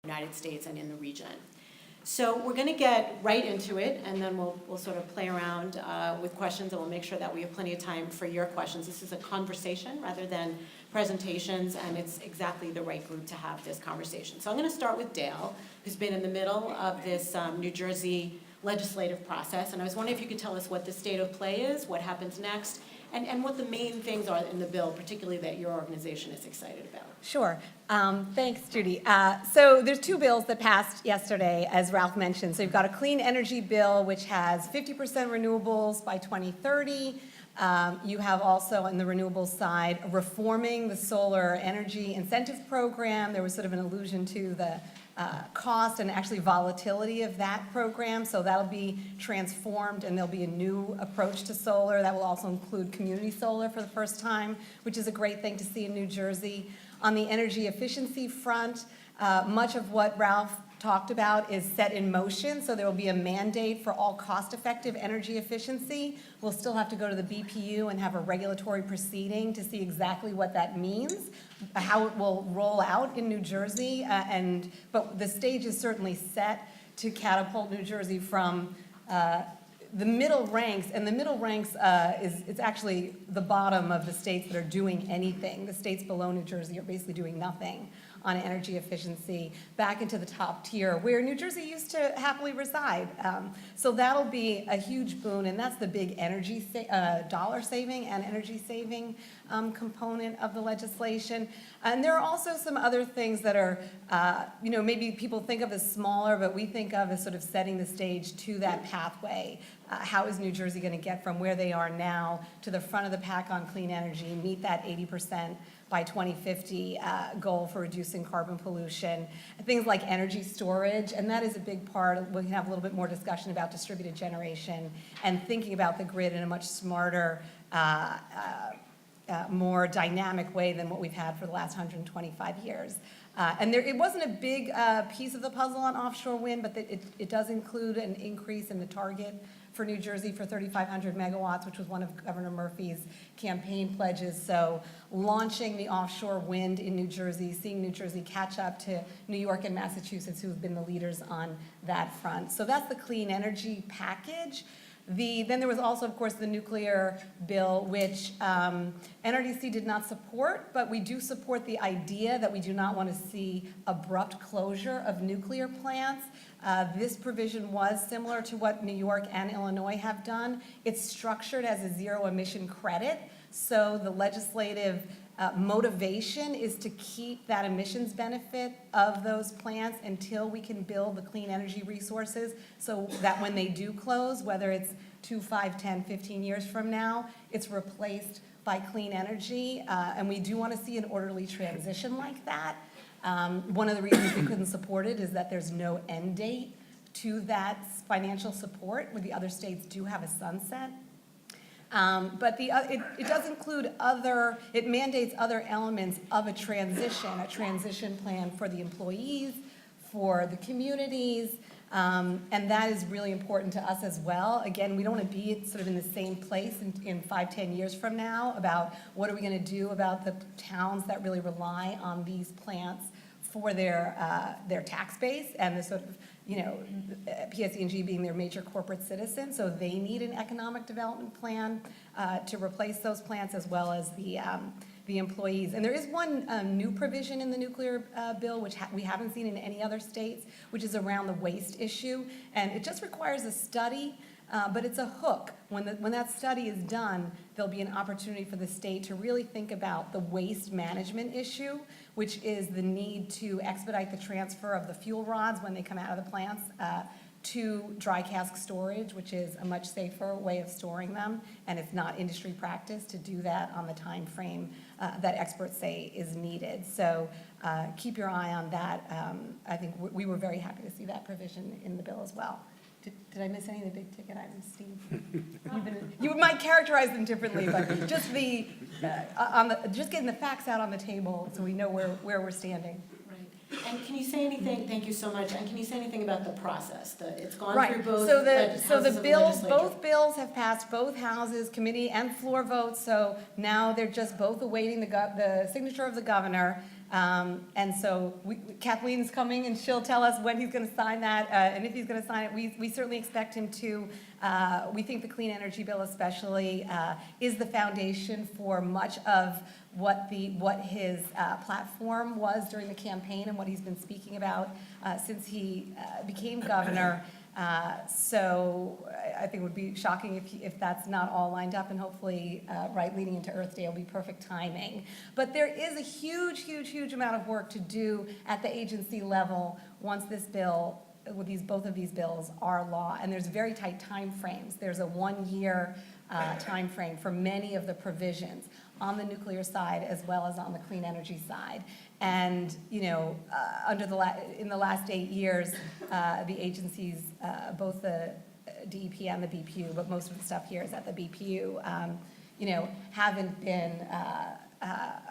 United States and in the region. So we're going to get right into it, and then we'll sort of play around with questions, and we'll make sure that we have plenty of time for your questions. This is a conversation rather than presentations, and it's exactly the right group to have this conversation. So I'm going to start with Dale, who's been in the middle of this New Jersey legislative process, and I was wondering if you could tell us what the state of play is, what happens next, and what the main things are in the bill, particularly that your organization is excited about. Sure. Thanks, Judy. So there's two bills that passed yesterday, as Ralph mentioned. So you've got a clean energy bill, which has 50% renewables by 2030. You have also, on the renewables side, reforming the solar energy incentive program. There was sort of an allusion to the cost and actually volatility of that program. So that'll be transformed, and there'll be a new approach to solar. That will also include community solar for the first time, which is a great thing to see in New Jersey. On the energy efficiency front, much of what Ralph talked about is set in motion, so there will be a mandate for all cost-effective energy efficiency. We'll still have to go to the BPU and have a regulatory proceeding to see exactly what that means, how it will roll out in New Jersey, but the stage is certainly set to catapult New Jersey from the middle ranks, and the middle ranks it's actually the bottom of the states that are doing anything. The states below New Jersey are basically doing nothing on energy efficiency, back into the top tier where New Jersey used to happily reside. So that'll be a huge boon, and that's the big energy dollar saving and energy saving component of the legislation. And there are also some other things that are, maybe people think of as smaller, but we think of as sort of setting the stage to that pathway. How is New Jersey going to get from where they are now to the front of the pack on clean energy, meet that 80% by 2050 goal for reducing carbon pollution, things like energy storage, and that is a big part. We can have a little bit more discussion about distributed generation and thinking about the grid in a much smarter, more dynamic way than what we've had for the last 125 years. And it wasn't a big piece of the puzzle on offshore wind, but it does include an increase in the target for New Jersey for 3,500 megawatts, which was one of Governor Murphy's campaign pledges. So launching the offshore wind in New Jersey, seeing New Jersey catch up to New York and Massachusetts, who have been the leaders on that front. So that's the clean energy package. Then there was also, of course, the nuclear bill, which NRDC did not support, but we do support the idea that we do not want to see abrupt closure of nuclear plants. This provision was similar to what New York and Illinois have done. It's structured as a zero emission credit, so the legislative motivation is to keep that emissions benefit of those plants until we can build the clean energy resources, so that when they do close, whether it's 2, 5, 10, 15 years from now, it's replaced by clean energy. And we do want to see an orderly transition like that. One of the reasons we couldn't support it is that there's no end date to that financial support, where the other states do have a sunset. But it does include it mandates other elements of a transition plan for the employees, for the communities, and that is really important to us as well. Again, we don't want to be sort of in the same place in 5, 10 years from now about what are we going to do about the towns that really rely on these plants for their tax base and the sort of, PSE&G being their major corporate citizen, so they need an economic development plan to replace those plants, as well as the employees. And there is one new provision in the nuclear bill, which we haven't seen in any other states, which is around the waste issue, and it just requires a study. But it's a hook. When that study is done, there'll be an opportunity for the state to really think about the waste management issue, which is the need to expedite the transfer of the fuel rods when they come out of the plants to dry cask storage, which is a much safer way of storing them, and it's not industry practice to do that on the time frame that experts say is needed. So keep your eye on that. I think we were very happy to see that provision in the bill as well. Did I miss any of the big ticket items, Steve? You might characterize them differently, but just just getting the facts out on the table so we know where we're standing. Right. And can you say anything? Thank you so much. And can you say anything about the process? It's gone through both. So the bills, both bills have passed both houses, committee and floor votes. So now they're just both awaiting the signature of the governor. And so Kathleen's coming, and she'll tell us when he's going to sign that, and if he's going to sign it. We certainly expect him to. We think the clean energy bill especially is the foundation for much of what his platform was during the campaign and what he's been speaking about since he became governor. So I think it would be shocking if that's not all lined up, and hopefully right leading into Earth Day will be perfect timing. But there is a huge, huge, huge amount of work to do at the agency level once this bill, with both of these bills, are law. And there's very tight time frames. There's a 1-year time frame for many of the provisions on the nuclear side as well as on the clean energy side. And, you know, in the last 8 years, the agencies, both the DEP and the BPU, but most of the stuff here is at the BPU, you know, haven't been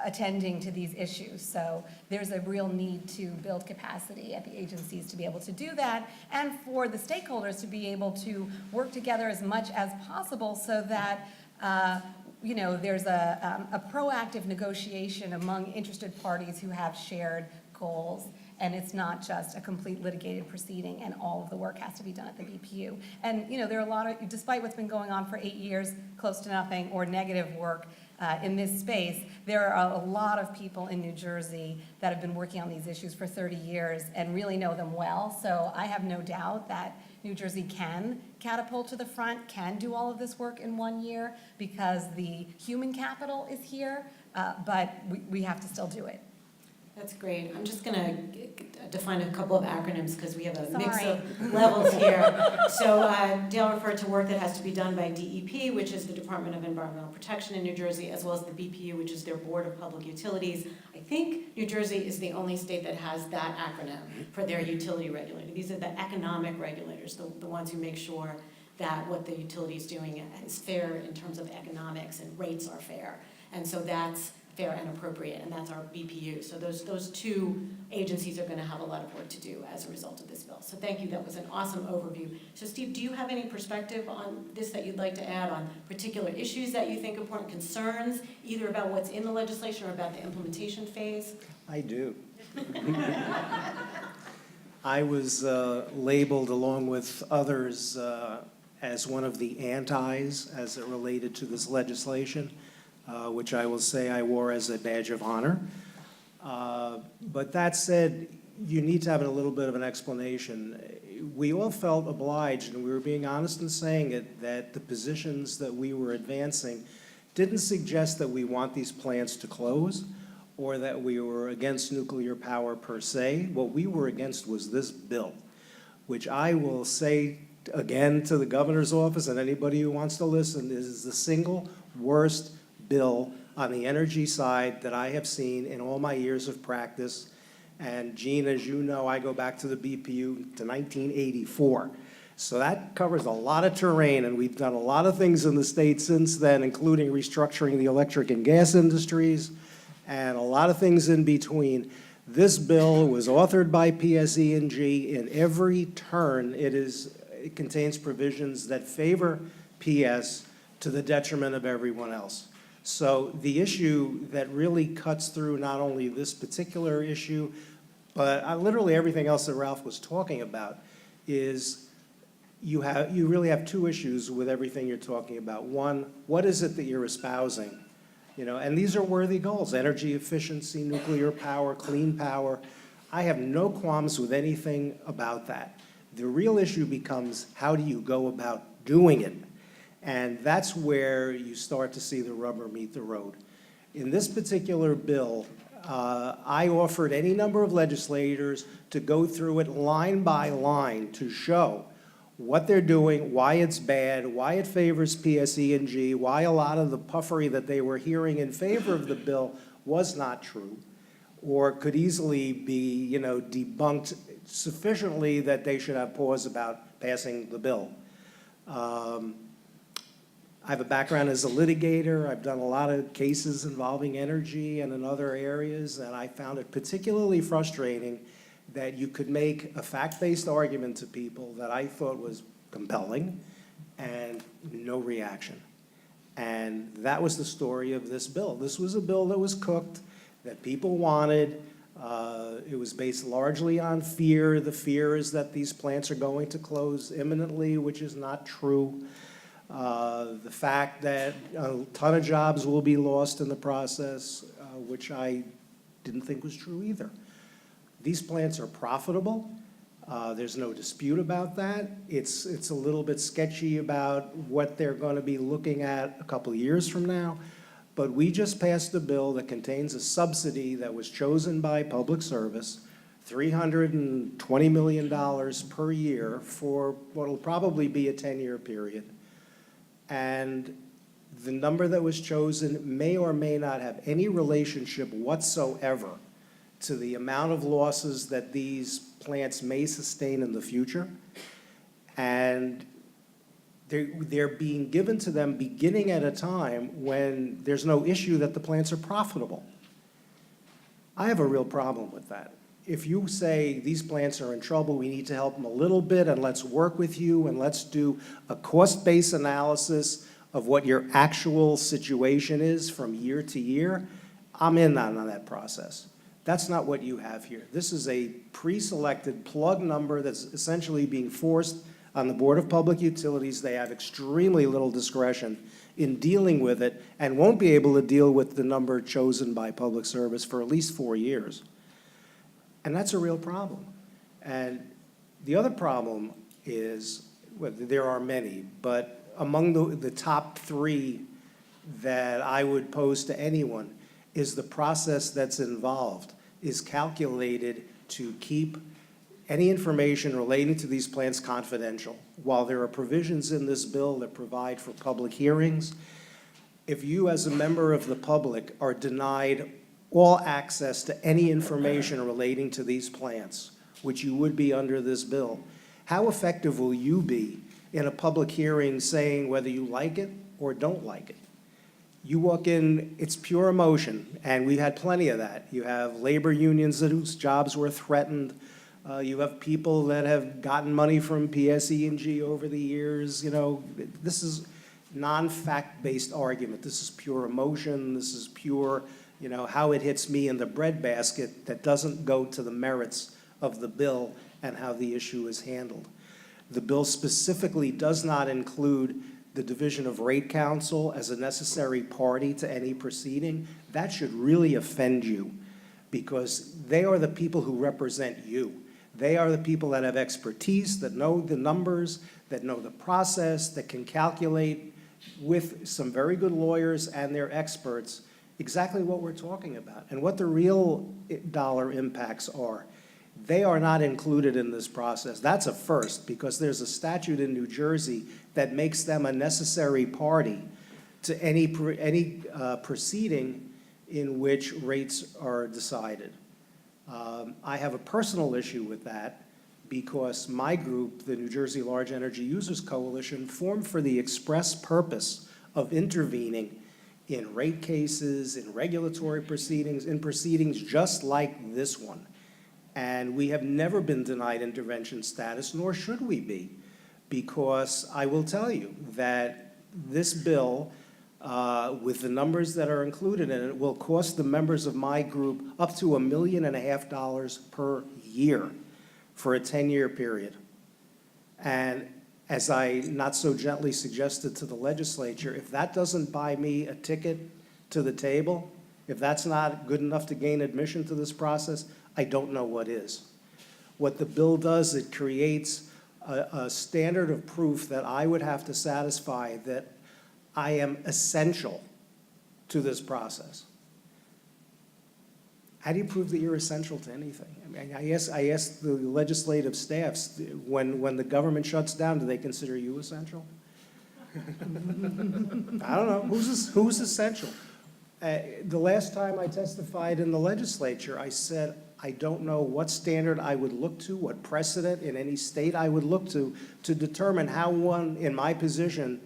attending to these issues. So there's a real need to build capacity at the agencies to be able to do that, and for the stakeholders to be able to work together as much as possible so that you know, there's a proactive negotiation among interested parties who have shared goals, and it's not just a complete litigated proceeding and all of the work has to be done at the BPU. And, you know, there are a lot of, despite what's been going on for 8 years, close to nothing or negative work in this space, there are a lot of people in New Jersey that have been working on these issues for 30 years and really know them well. So I have no doubt that New Jersey can catapult to the front, can do all of this work in 1 year, because the human capital is here, but we have to still do it. That's great. I'm just going to define a couple of acronyms because we have a mix of levels here. So Dale referred to work that has to be done by DEP, which is the Department of Environmental Protection in New Jersey, as well as the BPU, which is their Board of Public Utilities. I think New Jersey is the only state that has that acronym for their utility regulator. These are the economic regulators, the ones who make sure that what the utility is doing is fair in terms of economics and rates are fair. And so that's fair and appropriate, and that's our BPU. So those two agencies are going to have a lot of work to do as a result of this bill. So thank you, that was an awesome overview. So Steve, do you have any perspective on this that you'd like to add on particular issues that you think are important, concerns, either about what's in the legislation or about the implementation phase? I do. I was labeled along with others as one of the antis as it related to this legislation. Which I will say I wore as a badge of honor. But that said, you need to have a little bit of an explanation. We all felt obliged, and we were being honest in saying it, that the positions that we were advancing didn't suggest that we want these plants to close or that we were against nuclear power per se. What we were against was this bill, which I will say again to the governor's office and anybody who wants to listen, is the single worst bill on the energy side that I have seen in all my years of practice. And Gene, as you know, I go back to the BPU to 1984. So that covers a lot of terrain, and we've done a lot of things in the state since then, including restructuring the electric and gas industries and a lot of things in between. This bill was authored by PSE&G. In every turn, it contains provisions that favor PS to the detriment of everyone else. So the issue that really cuts through not only this particular issue, but literally everything else that Ralph was talking about is you really have two issues with everything you're talking about. One, what is it that you're espousing? You know, and these are worthy goals: energy efficiency, nuclear power, clean power. I have no qualms with anything about that. The real issue becomes, how do you go about doing it? And that's where you start to see the rubber meet the road. In this particular bill, I offered any number of legislators to go through it line by line to show what they're doing, why it's bad, why it favors PSE&G, why a lot of the puffery that they were hearing in favor of the bill was not true, or could easily be, you know, debunked sufficiently that they should have pause about passing the bill. I have a background as a litigator. I've done a lot of cases involving energy and in other areas, and I found it particularly frustrating that you could make a fact-based argument to people that I thought was compelling and no reaction. And that was the story of this bill. This was a bill that was cooked. that people wanted. It was based largely on fear. The fear is that these plants are going to close imminently, which is not true. The fact that a ton of jobs will be lost in the process, which I didn't think was true either. These plants are profitable. There's no dispute about that. It's a little bit sketchy about what they're going to be looking at a couple of years from now. But we just passed a bill that contains a subsidy that was chosen by Public Service, $320 million per year for what will probably be a 10-year period. And the number that was chosen may or may not have any relationship whatsoever to the amount of losses that these plants may sustain in the future. And they're being given to them beginning at a time when there's no issue that the plants are profitable. I have a real problem with that. If you say these plants are in trouble, we need to help them a little bit, and let's work with you, and let's do a cost-based analysis of what your actual situation is from year to year, I'm in on that process. That's not what you have here. This is a pre-selected plug number that's essentially being forced on the Board of Public Utilities. They have extremely little discretion in dealing with it and won't be able to deal with the number chosen by Public Service for at least 4 years. And that's a real problem. And the other problem is, well, there are many, but among the top 3 that I would pose to anyone is the process that's involved is calculated to keep any information relating to these plants confidential. While there are provisions in this bill that provide for public hearings, if you as a member of the public are denied all access to any information relating to these plants, which you would be under this bill, how effective will you be in a public hearing saying whether you like it or don't like it? You walk in, it's pure emotion, and we've had plenty of that. You have labor unions whose jobs were threatened. You have people that have gotten money from PSE&G over the years. You know, this is non-fact-based argument. This is pure emotion. This is pure, you know, how it hits me in the breadbasket that doesn't go to the merits of the bill and how the issue is handled. The bill specifically does not include the Division of Rate Council as a necessary party to any proceeding. That should really offend you because they are the people who represent you. They are the people that have expertise, that know the numbers, that know the process, that can calculate with some very good lawyers and their experts exactly what we're talking about and what the real dollar impacts are. They are not included in this process. That's a first because there's a statute in New Jersey that makes them a necessary party to any proceeding in which rates are decided. I have a personal issue with that because my group, the New Jersey Large Energy Users Coalition, formed for the express purpose of intervening in rate cases, in regulatory proceedings, in proceedings just like this one. And we have never been denied intervention status, nor should we be, because I will tell you that this bill, with the numbers that are included in it, will cost the members of my group up to $1.5 million per year for a 10-year period. And as I not so gently suggested to the legislature, if that doesn't buy me a ticket to the table, if that's not good enough to gain admission to this process, I don't know what is. What the bill does, it creates a standard of proof that I would have to satisfy that I am essential to this process. How do you prove that you're essential to anything? I mean, I ask the legislative staffs, when the government shuts down, do they consider you essential? I don't know. Who's essential? The last time I testified in the legislature, I said, I don't know what standard I would look to, what precedent in any state I would look to determine how one in my position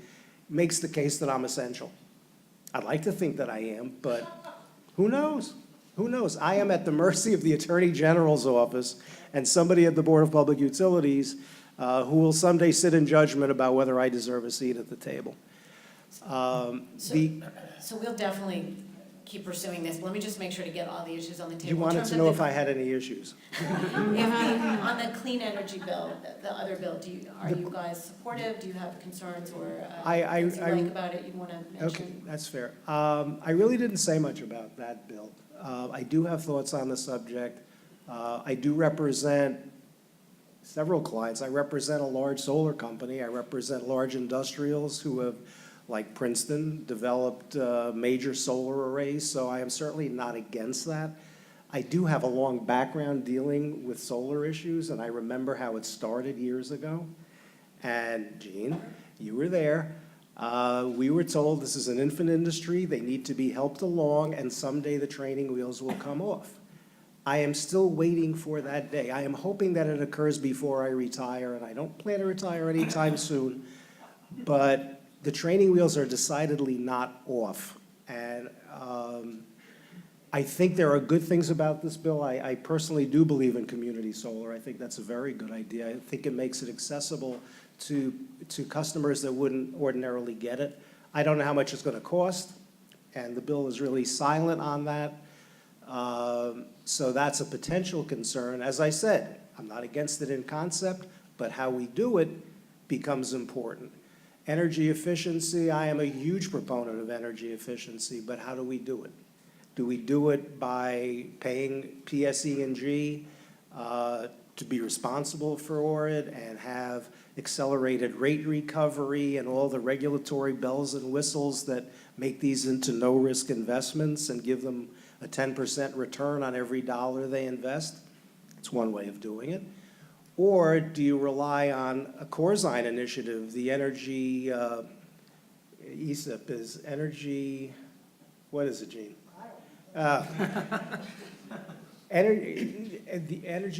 makes the case that I'm essential. I'd like to think that I am, but who knows? Who knows? I am at the mercy of the Attorney General's office and somebody at the Board of Public Utilities who will someday sit in judgment about whether I deserve a seat at the table. So we'll definitely keep pursuing this. Let me just make sure to get all the issues on the table. You In wanted terms to of know the- if I had any issues. on the clean energy bill, the other bill, are you guys supportive? Do you have concerns or things you like about it you want to mention? Okay, that's fair. I really didn't say much about that bill. I do have thoughts on the subject. I do represent several clients. I represent a large solar company. I represent large industrials who have, like Princeton, developed major solar arrays, so I am certainly not against that. I do have a long background dealing with solar issues, and I remember how it started years ago. And Jean, you were there. We were told this is an infant industry, they need to be helped along, and someday the training wheels will come off. I am still waiting for that day. I am hoping that it occurs before I retire, and I don't plan to retire anytime soon. But the training wheels are decidedly not off. And I think there are good things about this bill. I personally do believe in community solar. I think that's a very good idea. I think it makes it accessible to customers that wouldn't ordinarily get it. I don't know how much it's going to cost, and the bill is really silent on that. So that's a potential concern. As I said, I'm not against it in concept, but how we do it becomes important. Energy efficiency, I am a huge proponent of energy efficiency, but how do we do it? Do we do it by paying PSE&G to be responsible for it and have accelerated rate recovery and all the regulatory bells and whistles that make these into no-risk investments and give them a 10% return on every dollar they invest? It's one way of doing it. Or do you rely on a Corzine initiative, the energy, ESIP is energy, what is it, Gene? Energy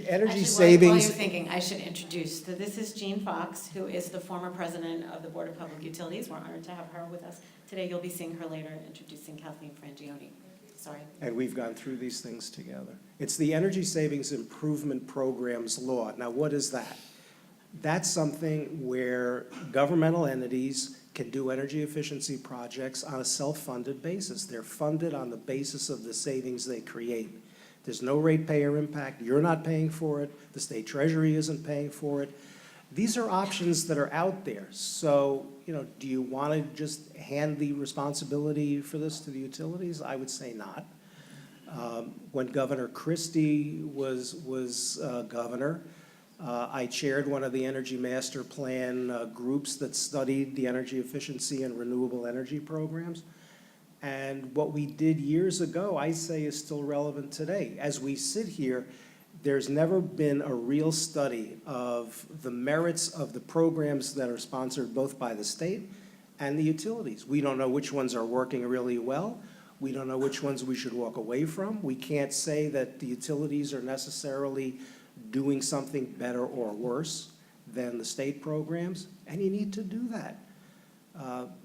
Actually, savings. while you're thinking, I should introduce, so this is Jean Fox, who is the former president of the Board of Public Utilities. We're honored to have her with us today. You'll be seeing her later, introducing Kathleen Frangione. Sorry. And we've gone through these things together. It's the Energy Savings Improvement Programs Law. Now, what is that? That's something where governmental entities can do energy efficiency projects on a self-funded basis. They're funded on the basis of the savings they create. There's no ratepayer impact. You're not paying for it. The state treasury isn't paying for it. These are options that are out there. So, do you want to just hand the responsibility for this to the utilities? I would say not. When Governor Christie was governor, I chaired one of the Energy Master Plan groups that studied the energy efficiency and renewable energy programs. And what we did years ago, I say, is still relevant today. As we sit here, there's never been a real study of the merits of the programs that are sponsored both by the state and the utilities. We don't know which ones are working really well. We don't know which ones we should walk away from. We can't say that the utilities are necessarily doing something better or worse than the state programs, and you need to do that.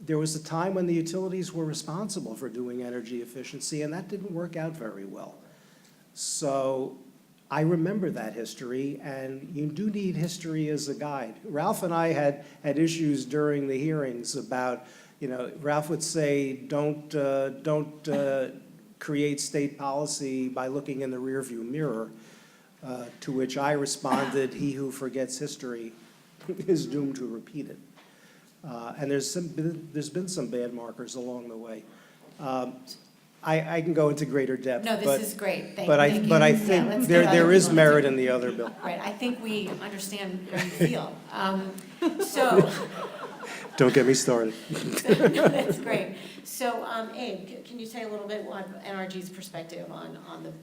There was a time when the utilities were responsible for doing energy efficiency, and that didn't work out very well. So I remember that history, and you do need history as a guide. Ralph and I had issues during the hearings about, Ralph would say, don't create state policy by looking in the rearview mirror, to which I responded, he who forgets history is doomed to repeat it. And there's been some bad markers along the way. I can go into greater depth. No, but, this is great. Thank but I you. think let's there is get merit in the other bill. Right, I think we understand how you feel. So, Don't get me started. that's great. So, Abe, can you say a little bit on NRG's perspective on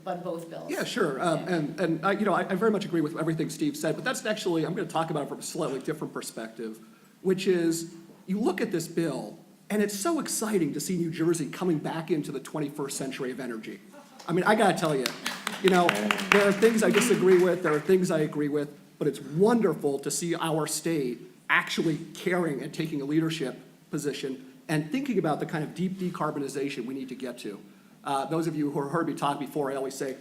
both bills? Yeah, sure. And I very much agree with everything Steve said, but that's actually, I'm going to talk about it from a slightly different perspective, which is you look at this bill, and it's so exciting to see New Jersey coming back into the 21st century of energy. I mean, I got to tell you, there are things I disagree with, there are things I agree with, but it's wonderful to see our state actually caring and taking a leadership position and thinking about the kind of deep decarbonization we need to get to. Those of you who have heard me talk before, I always say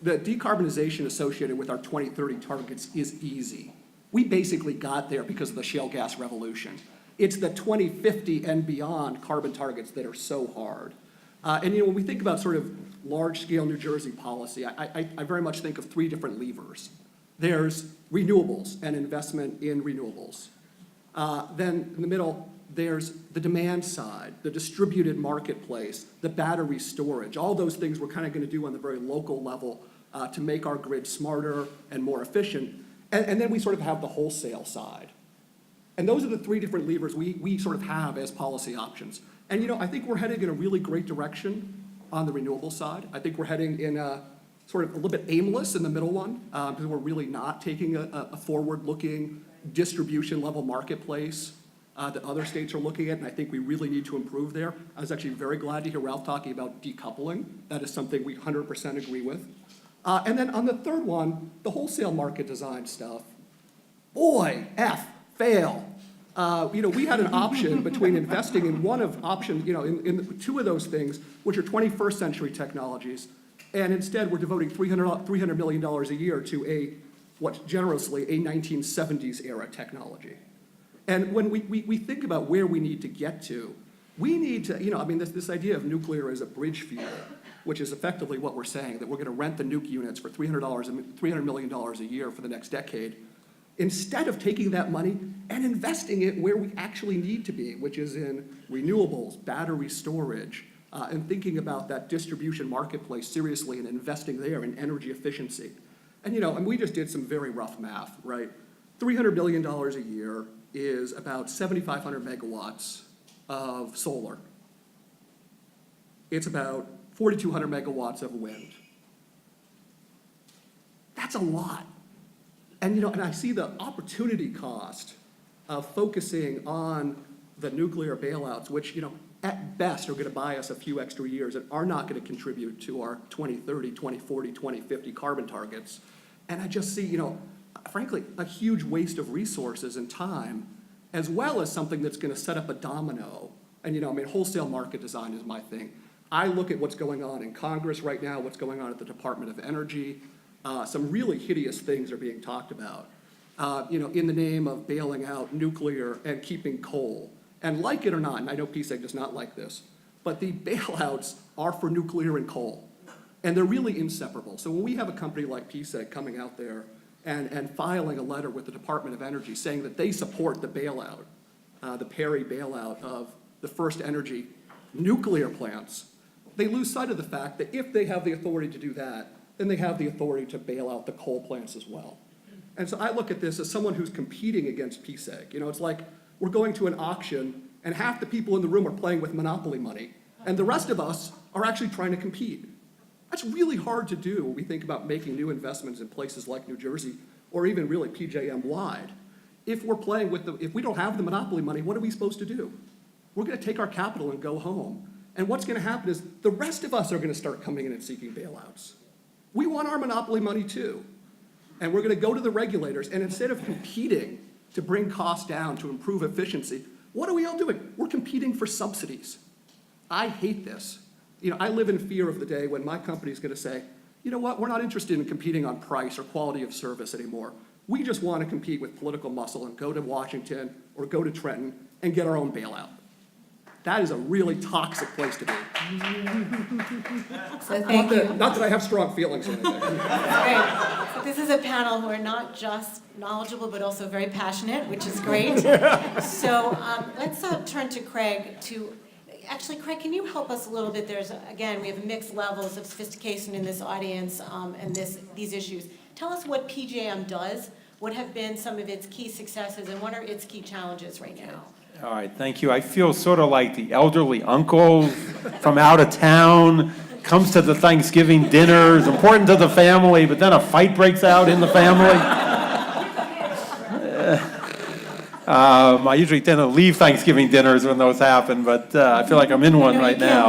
the decarbonization associated with our 2030 targets is easy. We basically got there because of the shale gas revolution. It's the 2050 and beyond carbon targets that are so hard. And when we think about sort of large-scale New Jersey policy, I very much think of three different levers. There's renewables and investment in renewables. Then in the middle, there's the demand side, the distributed marketplace, the battery storage, all those things we're kind of going to do on the very local level to make our grid smarter and more efficient. And then we sort of have the wholesale side. And those are the three different levers we sort of have as policy options. And I think we're heading in a really great direction on the renewable side. I think we're heading in a sort of a little bit aimless in the middle one, because we're really not taking a forward-looking distribution-level marketplace that other states are looking at, and I think we really need to improve there. I was actually very glad to hear Ralph talking about decoupling. That is something we 100% agree with. And then on the third one, the wholesale market design stuff. Boy, fail. We had an option between investing in one of options, in two of those things, which are 21st century technologies, and instead we're devoting $300 million a year to what's generously a 1970s era technology. And when we think about where we need to get to, we need to, this idea of nuclear as a bridge fuel, which is effectively what we're saying, that we're going to rent the nuke units for $300 million a year for the next decade, instead of taking that money and investing it where we actually need to be, which is in renewables, battery storage, and thinking about that distribution marketplace seriously and investing there in energy efficiency. And we just did some very rough math, right? $300 billion a year is about 7,500 megawatts of solar. It's about 4,200 megawatts of wind. That's a lot. And I see the opportunity cost of focusing on the nuclear bailouts, which at best are going to buy us a few extra years and are not going to contribute to our 2030, 2040, 2050 carbon targets. And I just see, frankly, a huge waste of resources and time, as well as something that's going to set up a domino. And wholesale market design is my thing. I look at what's going on in Congress right now, what's going on at the Department of Energy. Some really hideous things are being talked about, in the name of bailing out nuclear and keeping coal. And like it or not, and I know PSEG does not like this, but the bailouts are for nuclear and coal. And they're really inseparable. So when we have a company like PSEG coming out there and filing a letter with the Department of Energy saying that they support the bailout, the Perry bailout of the First Energy nuclear plants, they lose sight of the fact that if they have the authority to do that, then they have the authority to bail out the coal plants as well. And so I look at this as someone who's competing against PSEG. It's like we're going to an auction and half the people in the room are playing with monopoly money and the rest of us are actually trying to compete. That's really hard to do when we think about making new investments in places like New Jersey or even really PJM wide. If we're playing with if we don't have the monopoly money, what are we supposed to do? We're going to take our capital and go home. And what's going to happen is the rest of us are going to start coming in and seeking bailouts. We want our monopoly money too. And we're going to go to the regulators, and instead of competing to bring costs down, to improve efficiency, what are we all doing? We're competing for subsidies. I hate this. I live in fear of the day when my company is going to say, you know what, we're not interested in competing on price or quality of service anymore. We just want to compete with political muscle and go to Washington or go to Trenton and get our own bailout. That is a really toxic place to be. So thank you. Not that I have strong feelings or anything. Great. So this is a panel who are not just knowledgeable, but also very passionate, which is great. So let's turn to Craig actually, Craig, can you help us a little bit? We have mixed levels of sophistication in this audience and these issues. Tell us what PJM does, what have been some of its key successes, and what are its key challenges right now? All right, thank you. I feel sort of like the elderly uncle from out of town, comes to the Thanksgiving dinner, is important to the family, but then a fight breaks out in the family. I usually tend to leave Thanksgiving dinners when those happen, but I feel like I'm in one right now.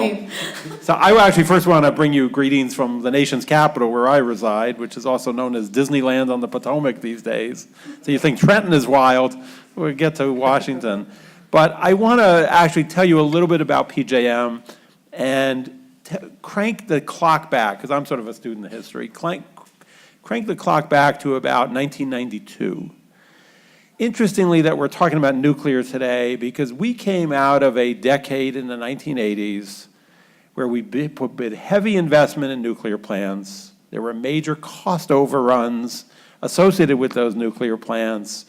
So I actually first want to bring you greetings from the nation's capital where I reside, which is also known as Disneyland on the Potomac these days. So you think Trenton is wild, we'll get to Washington. But I want to actually tell you a little bit about PJM and crank the clock back, because I'm sort of a student of history, crank the clock back to about 1992. Interestingly that we're talking about nuclear today because we came out of a decade in the 1980s where we put heavy investment in nuclear plants. There were major cost overruns associated with those nuclear plants.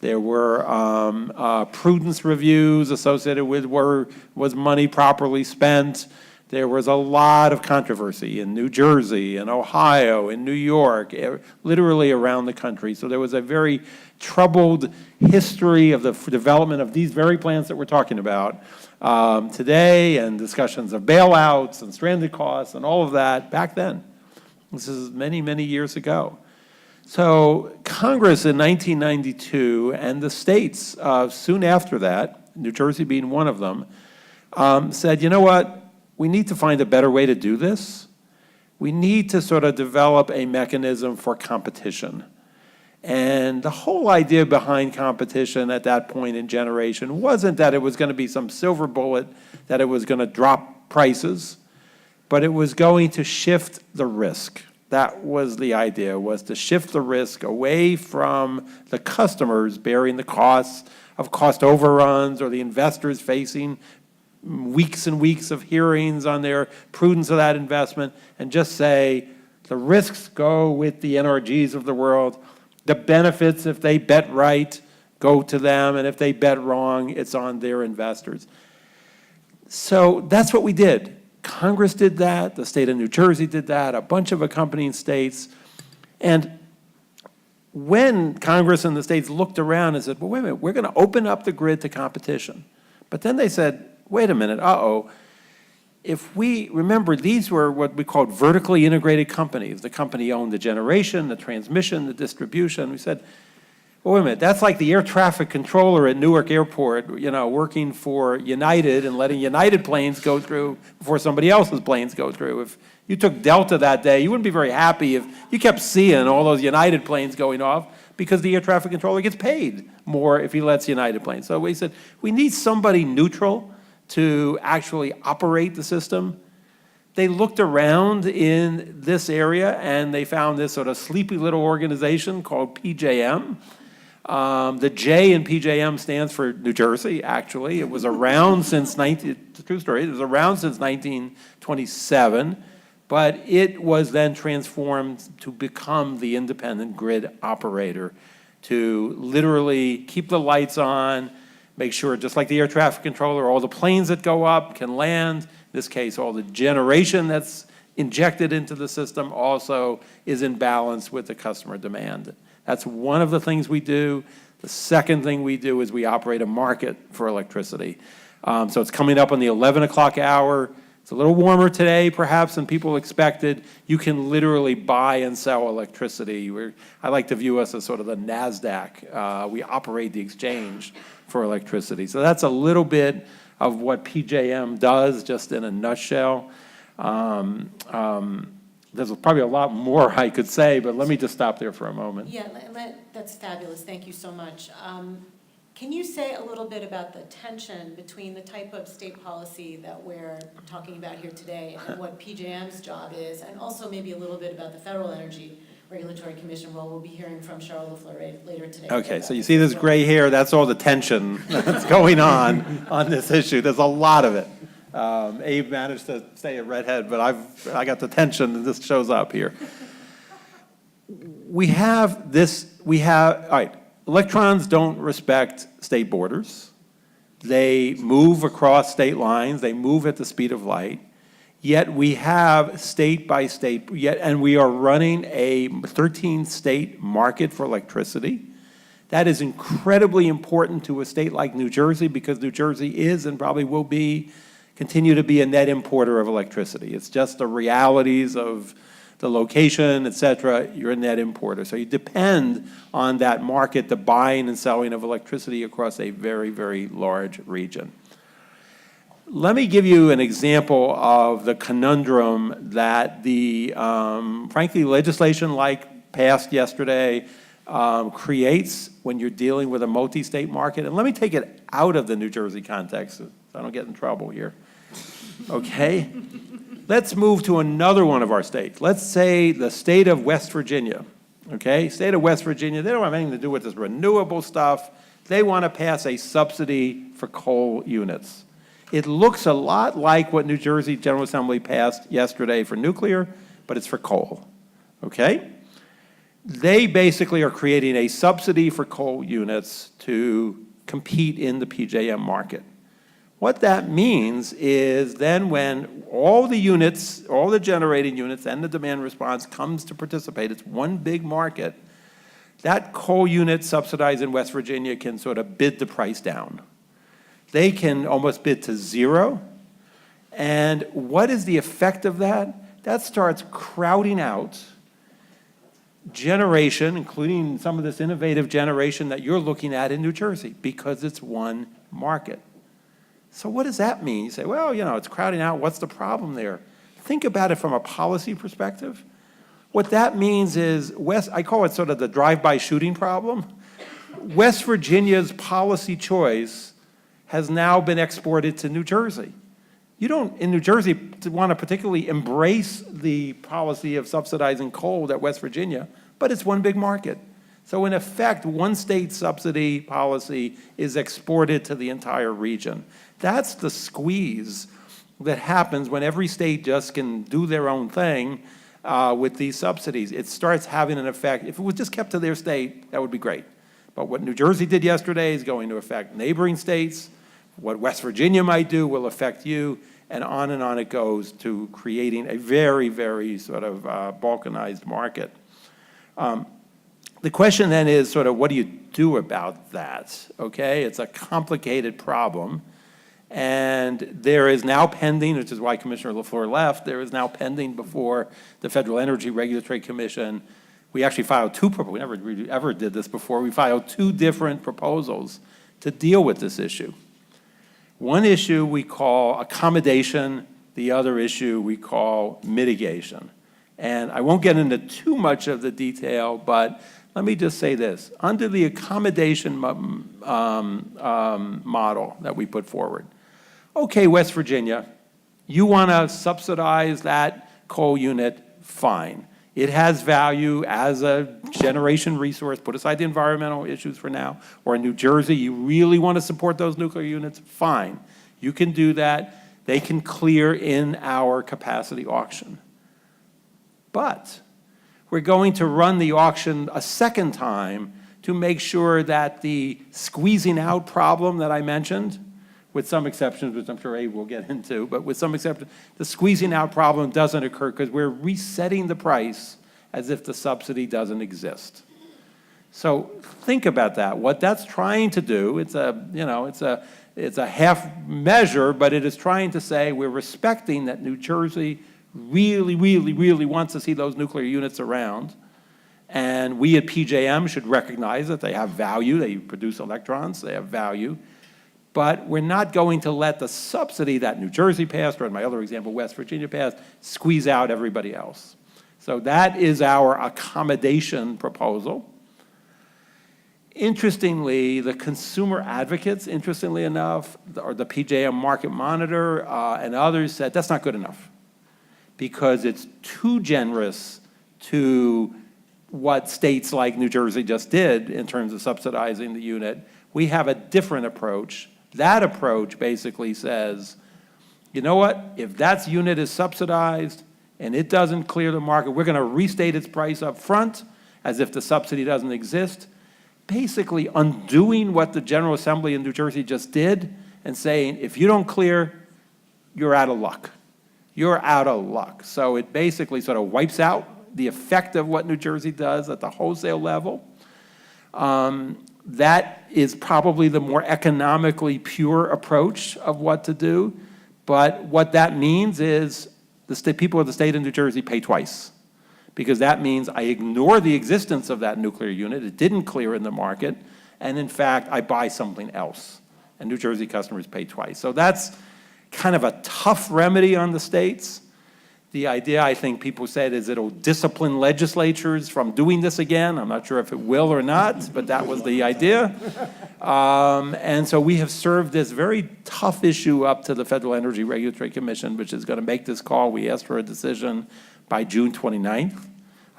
There were prudence reviews associated with was money properly spent. There was a lot of controversy in New Jersey, in Ohio, in New York, literally around the country. So there was a very troubled history of the development of these very plants that we're talking about today, and discussions of bailouts and stranded costs and all of that back then. This is many, many years ago. So Congress in 1992 and the states soon after that, New Jersey being one of them, said, you know what? We need to find a better way to do this. We need to sort of develop a mechanism for competition. And the whole idea behind competition at that point in generation wasn't that it was going to be some silver bullet, that it was going to drop prices, but it was going to shift the risk. That was the idea, was to shift the risk away from the customers bearing the costs of cost overruns or the investors facing weeks and weeks of hearings on their prudence of that investment, and just say the risks go with the NRGs of the world. The benefits, if they bet right, go to them, and if they bet wrong, it's on their investors. So that's what we did. Congress did that, the state of New Jersey did that, a bunch of accompanying states. And when Congress and the states looked around and said, well, wait a minute, we're going to open up the grid to competition. But then they said, wait a minute, if we, remember, these were what we called vertically integrated companies. The company owned the generation, the transmission, the distribution. We said, well, wait a minute, that's like the air traffic controller at Newark Airport, working for United and letting United planes go through before somebody else's planes go through. If you took Delta that day, you wouldn't be very happy if you kept seeing all those United planes going off, because the air traffic controller gets paid more if he lets United planes. So we said, we need somebody neutral to actually operate the system. They looked around in this area and they found this sort of sleepy little organization called PJM. The J in PJM stands for New Jersey, actually. It was around since it's a true story, it was around since 1927, but it was then transformed to become the independent grid operator, to literally keep the lights on, make sure, just like the air traffic controller, all the planes that go up can land. In this case, all the generation that's injected into the system also is in balance with the customer demand. That's one of the things we do. The second thing we do is we operate a market for electricity. So it's coming up on the 11 o'clock hour. It's a little warmer today, perhaps, than people expected. You can literally buy and sell electricity. I like to view us as sort of the NASDAQ. We operate the exchange for electricity. So that's a little bit of what PJM does, just in a nutshell. There's probably a lot more I could say, but let me just stop there for a moment. Yeah, that's fabulous. Thank you so much. Can you say a little bit about the tension between the type of state policy that we're talking about here today and what PJM's job is, and also maybe a little bit about the Federal Energy Regulatory Commission role? We'll be hearing from Cheryl LaFleur later today. Okay, so you see this gray hair, that's all the tension that's going on this issue. There's a lot of it. Abe managed to stay a redhead, but I got the tension, and this shows up here. All right, electrons don't respect state borders. They move across state lines, they move at the speed of light. Yet we have state by state, and we are running a 13-state market for electricity. That is incredibly important to a state like New Jersey, because New Jersey is and probably will continue to be a net importer of electricity. It's just the realities of the location, et cetera. You're a net importer. So you depend on that market, the buying and selling of electricity across a very, very large region. Let me give you an example of the conundrum that the, frankly, legislation like passed yesterday creates when you're dealing with a multi-state market. And let me take it out of the New Jersey context so I don't get in trouble here. Okay? Let's move to another one of our states. Let's say the state of West Virginia. Okay? State of West Virginia, they don't have anything to do with this renewable stuff. They want to pass a subsidy for coal units. It looks a lot like what New Jersey General Assembly passed yesterday for nuclear, but it's for coal, okay? They basically are creating a subsidy for coal units to compete in the PJM market. What that means is then when all the units, all the generating units and the demand response comes to participate, it's one big market, that coal unit subsidized in West Virginia can sort of bid the price down. They can almost bid to zero. And what is the effect of that? That starts crowding out generation, including some of this innovative generation that you're looking at in New Jersey, because it's one market. So what does that mean? You say, well, you know, it's crowding out. What's the problem there? Think about it from a policy perspective. What that means is, I call it sort of the drive-by shooting problem. West Virginia's policy choice has now been exported to New Jersey. You don't, in New Jersey, want to particularly embrace the policy of subsidizing coal at West Virginia, but it's one big market. So in effect, one state subsidy policy is exported to the entire region. That's the squeeze that happens when every state just can do their own thing with these subsidies. It starts having an effect. If it was just kept to their state, that would be great. But what New Jersey did yesterday is going to affect neighboring states. What West Virginia might do will affect you, and on it goes to creating a very, very sort of balkanized market. The question then is sort of what do you do about that, okay? It's a complicated problem, and there is now pending, which is why Commissioner LaFleur left, there is now pending before the Federal Energy Regulatory Commission. We actually filed two proposals. We never really ever did this before. We filed two different proposals to deal with this issue. One issue we call accommodation, the other issue we call mitigation. And I won't get into too much of the detail, but let me just say this. Under the accommodation model that we put forward, okay, West Virginia, you want to subsidize that coal unit, fine. It has value as a generation resource, put aside the environmental issues for now, or in New Jersey, you really want to support those nuclear units, fine. You can do that. They can clear in our capacity auction. But we're going to run the auction a second time to make sure that the squeezing out problem that I mentioned, with some exceptions, which I'm sure Abe will get into, but with some exceptions, the squeezing out problem doesn't occur because we're resetting the price as if the subsidy doesn't exist. So think about that. What that's trying to do, it's a half measure, but it is trying to say we're respecting that New Jersey really, really, really wants to see those nuclear units around. And we at PJM should recognize that they have value. They produce electrons. They have value. But we're not going to let the subsidy that New Jersey passed, or in my other example, West Virginia passed, squeeze out everybody else. So that is our accommodation proposal. Interestingly, the consumer advocates, interestingly enough, or the PJM Market Monitor and others said that's not good enough because it's too generous to what states like New Jersey just did in terms of subsidizing the unit. We have a different approach. That approach basically says, you know what, if that unit is subsidized and it doesn't clear the market, we're going to restate its price up front as if the subsidy doesn't exist, basically undoing what the General Assembly in New Jersey just did and saying, if you don't clear, you're out of luck. You're out of luck. So it basically sort of wipes out the effect of what New Jersey does at the wholesale level. That is probably the more economically pure approach of what to do. But what that means is the people of the state of New Jersey pay twice, because that means I ignore the existence of that nuclear unit. It didn't clear in the market. And in fact, I buy something else. And New Jersey customers pay twice. So that's kind of a tough remedy on the states. The idea, I think people said, is it'll discipline legislatures from doing this again. I'm not sure if it will or not, but that was the idea. And so we have served this very tough issue up to the Federal Energy Regulatory Commission, which is going to make this call. We asked for a decision by June 29th.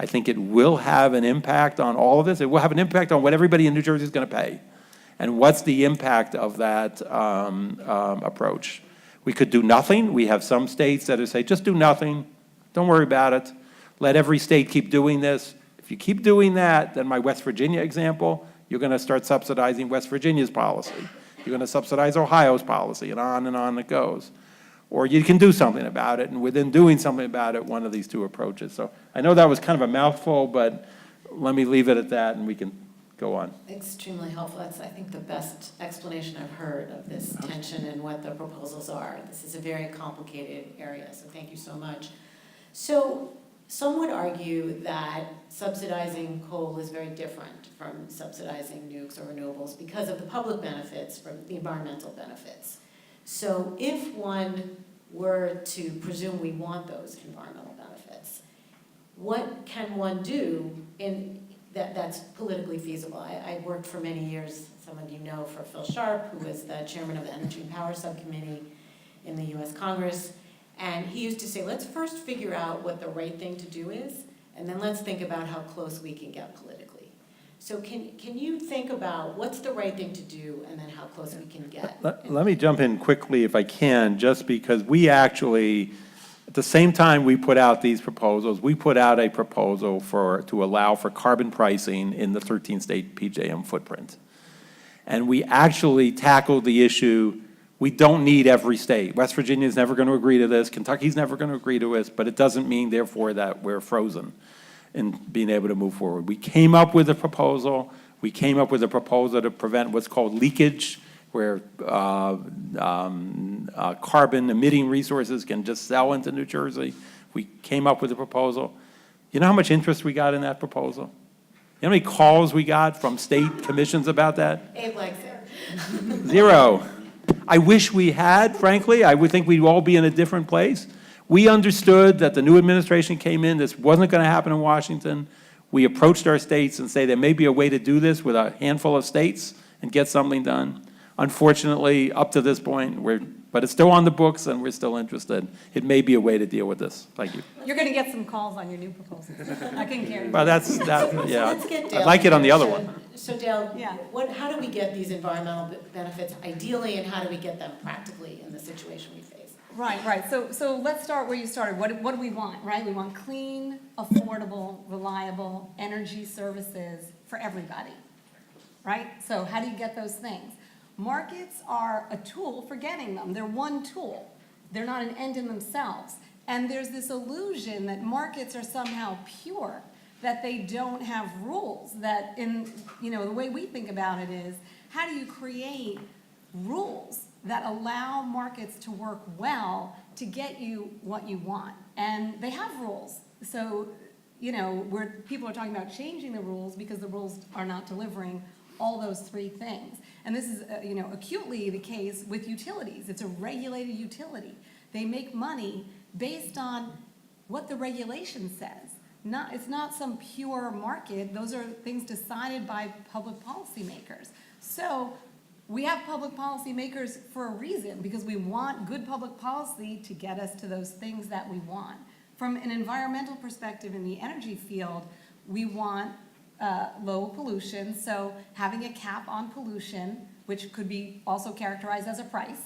I think it will have an impact on all of this. It will have an impact on what everybody in New Jersey is going to pay. And what's the impact of that approach? We could do nothing. We have some states that say, just do nothing. Don't worry about it. Let every state keep doing this. If you keep doing that, then my West Virginia example, you're going to start subsidizing West Virginia's policy. You're going to subsidize Ohio's policy, and on it goes. Or you can do something about it, and within doing something about it, one of these two approaches. So I know that was kind of a mouthful, but let me leave it at that, and we can go on. Extremely helpful. That's, I think, the best explanation I've heard of this tension and what the proposals are. This is a very complicated area, so thank you so much. So some would argue that subsidizing coal is very different from subsidizing nukes or renewables because of the public benefits, from the environmental benefits. So if one were to presume we want those environmental benefits, what can one do that's politically feasible? I worked for many years, some of you know, for Phil Sharp, who was the chairman of the Energy and Power Subcommittee in the US Congress. And he used to say, let's first figure out what the right thing to do is, and then let's think about how close we can get politically. So can you think about what's the right thing to do and then how close we can get? Let me jump in quickly if I can, just because we actually, at the same time we put out these proposals, we put out a proposal to allow for carbon pricing in the 13-state PJM footprint. And we actually tackled the issue. We don't need every state. West Virginia is never going to agree to this. Kentucky's never going to agree to this, but it doesn't mean, therefore, that we're frozen in being able to move forward. We came up with a proposal. We came up with a proposal to prevent what's called leakage, where carbon emitting resources can just sell into New Jersey. We came up with a proposal. You know how much interest we got in that proposal? You know how many calls we got from state commissions about that? Abe likes it. 0. I wish we had, frankly. I would think we'd all be in a different place. We understood that the new administration came in, this wasn't going to happen in Washington. We approached our states and say there may be a way to do this with a handful of states and get something done. Unfortunately, up to this point, but it's still on the books and we're still interested. It may be a way to deal with this. Thank you. You're going to get some calls on your new proposals. I can guarantee. Well, yeah. Let's get Dale I'd like it on the other here. one. So Dale, Yeah. how do we get these environmental benefits ideally, and how do we get them practically in the situation we face? Right. So let's start where you started. What do we want, right? We want clean, affordable, reliable energy services for everybody, right? So how do you get those things? Markets are a tool for getting them. They're one tool. They're not an end in themselves. And there's this illusion that markets are somehow pure, that they don't have rules, that the way we think about it is, how do you create rules that allow markets to work well to get you what you want? And they have rules. So, where people are talking about changing the rules because the rules are not delivering all those three things. And this is, acutely the case with utilities. It's a regulated utility. They make money based on what the regulation says. It's not some pure market. Those are things decided by public policymakers. So we have public policymakers for a reason, because we want good public policy to get us to those things that we want. From an environmental perspective in the energy field, we want low pollution, so having a cap on pollution, which could be also characterized as a price.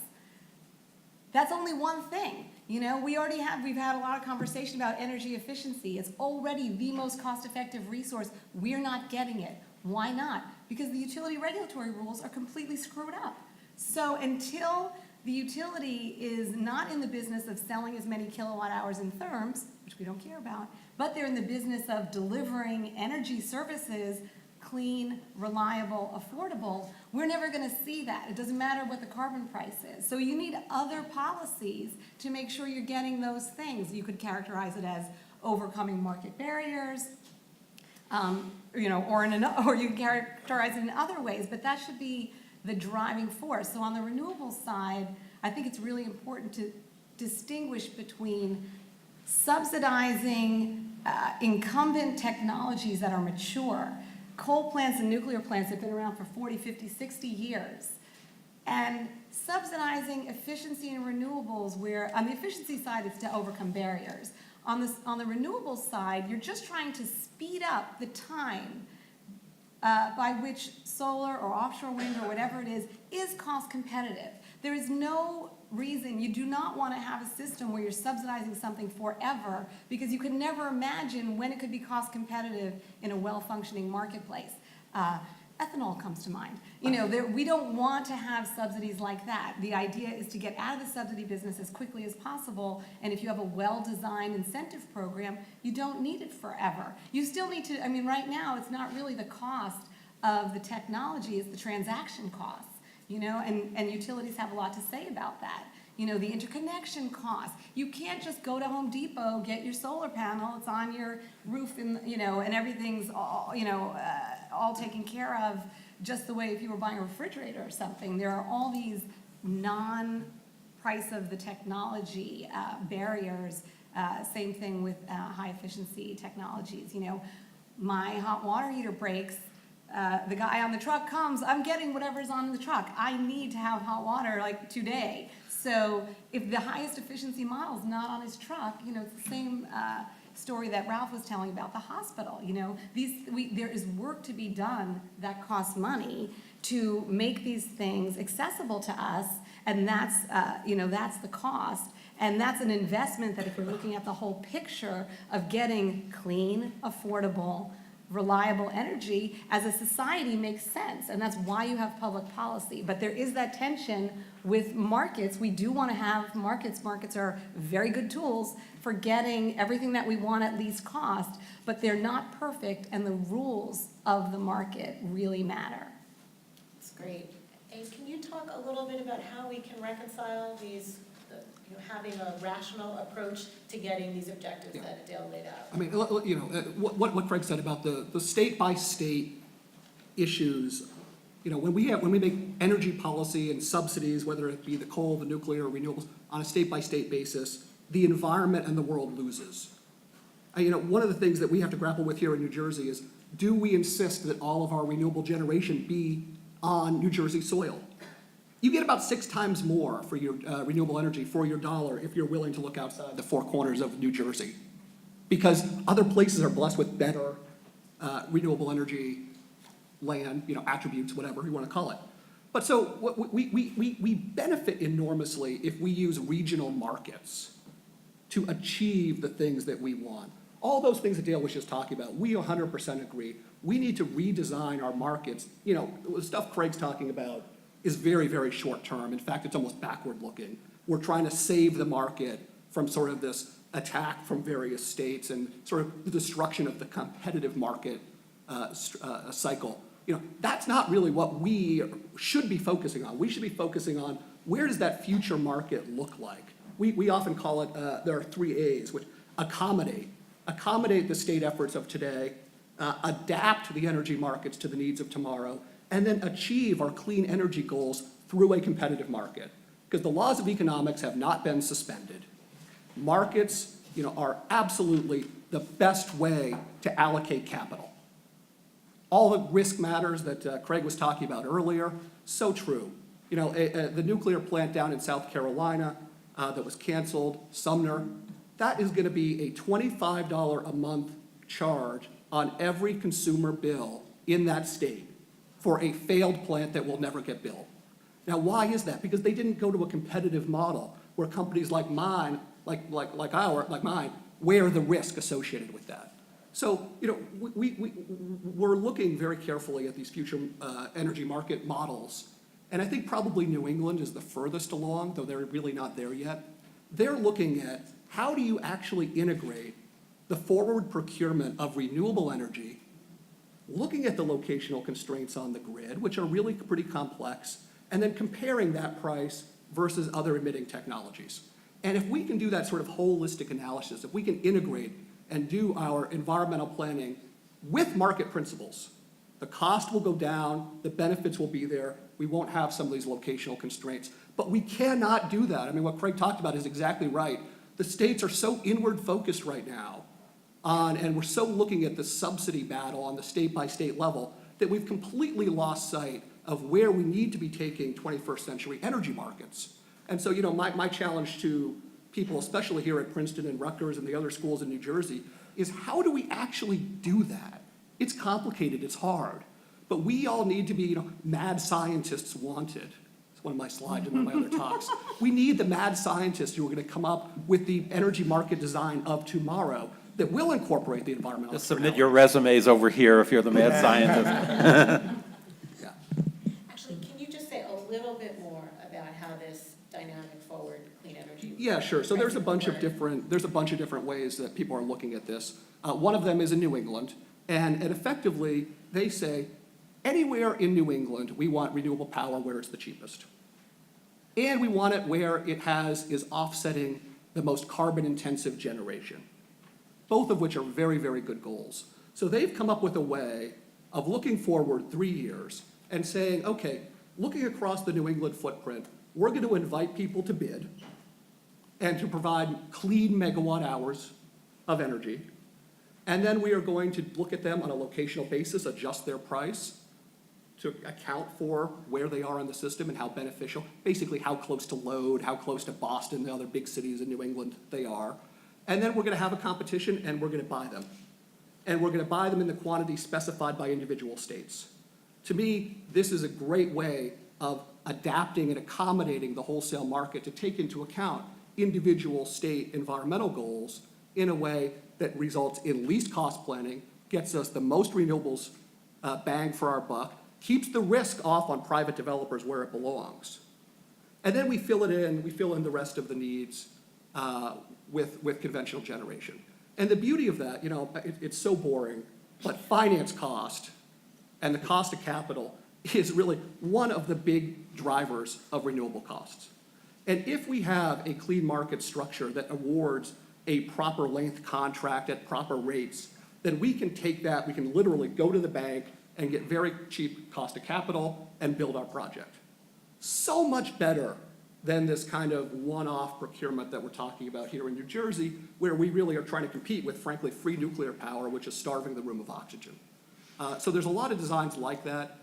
That's only one thing. We've had a lot of conversation about energy efficiency. It's already the most cost-effective resource. We're not getting it. Why not? Because the utility regulatory rules are completely screwed up. So until the utility is not in the business of selling as many kilowatt hours in therms, which we don't care about, but they're in the business of delivering energy services, clean, reliable, affordable, we're never going to see that. It doesn't matter what the carbon price is. So you need other policies to make sure you're getting those things. You could characterize it as overcoming market barriers, or you can characterize it in other ways, but that should be the driving force. So on the renewable side, I think it's really important to distinguish between subsidizing incumbent technologies that are mature. Coal plants and nuclear plants have been around for 40, 50, 60 years. And subsidizing efficiency in renewables, where on the efficiency side, it's to overcome barriers. On the renewables side, you're just trying to speed up the time by which solar or offshore wind or whatever it is cost competitive. There is no reason, you do not want to have a system where you're subsidizing something forever because you can never imagine when it could be cost competitive in a well-functioning marketplace. Ethanol comes to mind. You know, we don't want to have subsidies like that. The idea is to get out of the subsidy business as quickly as possible, and if you have a well-designed incentive program, you don't need it forever. You still need to, I mean, right now, it's not really the cost of the technology, it's the transaction costs, you know, and utilities have a lot to say about that. You know, the interconnection costs. You can't just go to Home Depot, get your solar panel, it's on your roof, and, you know, and everything's all, you know, all taken care of just the way if you were buying a refrigerator or something. There are all these non-price of the technology barriers. Same thing with high efficiency technologies. You know, my hot water heater breaks. The guy on the truck comes, I'm getting whatever's on the truck. I need to have hot water like today. So if the highest efficiency model is not on his truck, you know, it's the same story that Ralph was telling about the hospital. You know, there is work to be done that costs money to make these things accessible to us, and that's, you know, that's the cost. And that's an investment that if we're looking at the whole picture of getting clean, affordable, reliable energy as a society makes sense, and that's why you have public policy. But there is that tension with markets. We do want to have markets. Markets are very good tools for getting everything that we want at least cost, but they're not perfect, and the rules of the market really matter. That's great. And can you talk a little bit about how we can reconcile these, you know, having a rational approach to getting these objectives that Dale laid out? I mean, you know, what Craig said about the state-by-state issues, you know, when we make energy policy and subsidies, whether it be the coal, the nuclear, or renewables, on a state-by-state basis, the environment and the world loses. You know, one of the things that we have to grapple with here in New Jersey is, do we insist that all of our renewable generation be on New Jersey soil? You get about 6 times more for your renewable energy for your dollar if you're willing to look outside the 4 corners of New Jersey, because other places are blessed with better renewable energy land, you know, attributes, whatever you want to call it. But so we benefit enormously if we use regional markets to achieve the things that we want. All those things that Dale was just talking about, we 100% agree. We need to redesign our markets. You know, the stuff Craig's talking about is very, very short term. In fact, it's almost backward looking. We're trying to save the market from sort of this attack from various states and sort of the destruction of the competitive market cycle. You know, that's not really what we should be focusing on. We should be focusing on, where does that future market look like? We often call it, there are 3 A's, which accommodate the state efforts of today, adapt the energy markets to the needs of tomorrow, and then achieve our clean energy goals through a competitive market. Because the laws of economics have not been suspended. Markets, you know, are absolutely the best way to allocate capital. All the risk matters that Craig was talking about earlier, so true. You know, the nuclear plant down in South Carolina that was canceled, Sumner, that is going to be a $25 a month charge on every consumer bill in that state for a failed plant that will never get built. Now, why is that? Because they didn't go to a competitive model where companies like mine, like mine, wear the risk associated with that. So, you know, we're looking very carefully at these future energy market models. And I think probably New England is the furthest along, though they're really not there yet. They're looking at, how do you actually integrate the forward procurement of renewable energy, looking at the locational constraints on the grid, which are really pretty complex, and then comparing that price versus other emitting technologies. And if we can do that sort of holistic analysis, if we can integrate and do our environmental planning with market principles, the cost will go down, the benefits will be there, we won't have some of these locational constraints. But we cannot do that. I mean, what Craig talked about is exactly right. The states are so inward focused right now and we're so looking at the subsidy battle on the state-by-state level that we've completely lost sight of where we need to be taking 21st century energy markets. And so, you know, my challenge to people, especially here at Princeton and Rutgers and the other schools in New Jersey, is how do we actually do that? It's complicated, it's hard. But we all need to be, mad scientists wanted. It's one of my slides in one of my other talks. We need the mad scientists who are going to come up with the energy market design of tomorrow that will incorporate the environmental. Just submit your resumes over here if you're the mad scientist. Yeah. Actually, can you just say a little bit more about how this dynamic forward clean energy? Yeah, sure. So there's a bunch of different ways that people are looking at this. One of them is in New England, and effectively they say anywhere in New England we want renewable power where it's the cheapest, and we want it where it is offsetting the most carbon-intensive generation. Both of which are very, very good goals. So they've come up with a way of looking forward 3 years and saying, okay, looking across the New England footprint, we're going to invite people to bid and to provide clean megawatt hours of energy. And then we are going to look at them on a locational basis, adjust their price to account for where they are in the system and how beneficial, basically how close to load, how close to Boston, the other big cities in New England they are. And then we're going to have a competition and we're going to buy them. And we're going to buy them in the quantity specified by individual states. To me, this is a great way of adapting and accommodating the wholesale market to take into account individual state environmental goals in a way that results in least cost planning, gets us the most renewables bang for our buck, keeps the risk off on private developers where it belongs. And then we fill in the rest of the needs with conventional generation. And the beauty of that, it's so boring, but finance cost and the cost of capital is really one of the big drivers of renewable costs. And if we have a clean market structure that awards a proper length contract at proper rates, then we can take that, we can literally go to the bank and get very cheap cost of capital and build our project. So much better than this kind of one-off procurement that we're talking about here in New Jersey, where we really are trying to compete with, frankly, free nuclear power, which is starving the room of oxygen. So there's a lot of designs like that.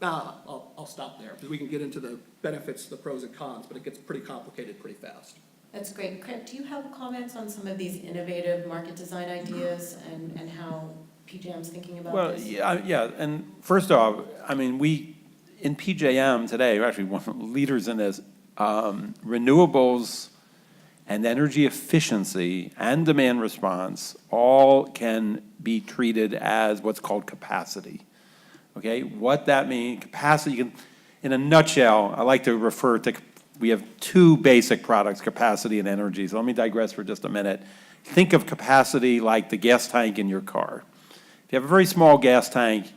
I'll stop there, because we can get into the benefits, the pros and cons, but it gets pretty complicated pretty fast. That's great. Craig, do you have comments on some of these innovative market design ideas and how PJM's thinking about this? Well, yeah, and first off, we, in PJM today, we're actually one of the leaders in this, renewables and energy efficiency and demand response all can be treated as what's called capacity. Okay, what that means, capacity, in a nutshell, I like to refer to, we have two basic products, capacity and energy. So let me digress for just a minute. Think of capacity like the gas tank in your car. If you have a very small gas tank,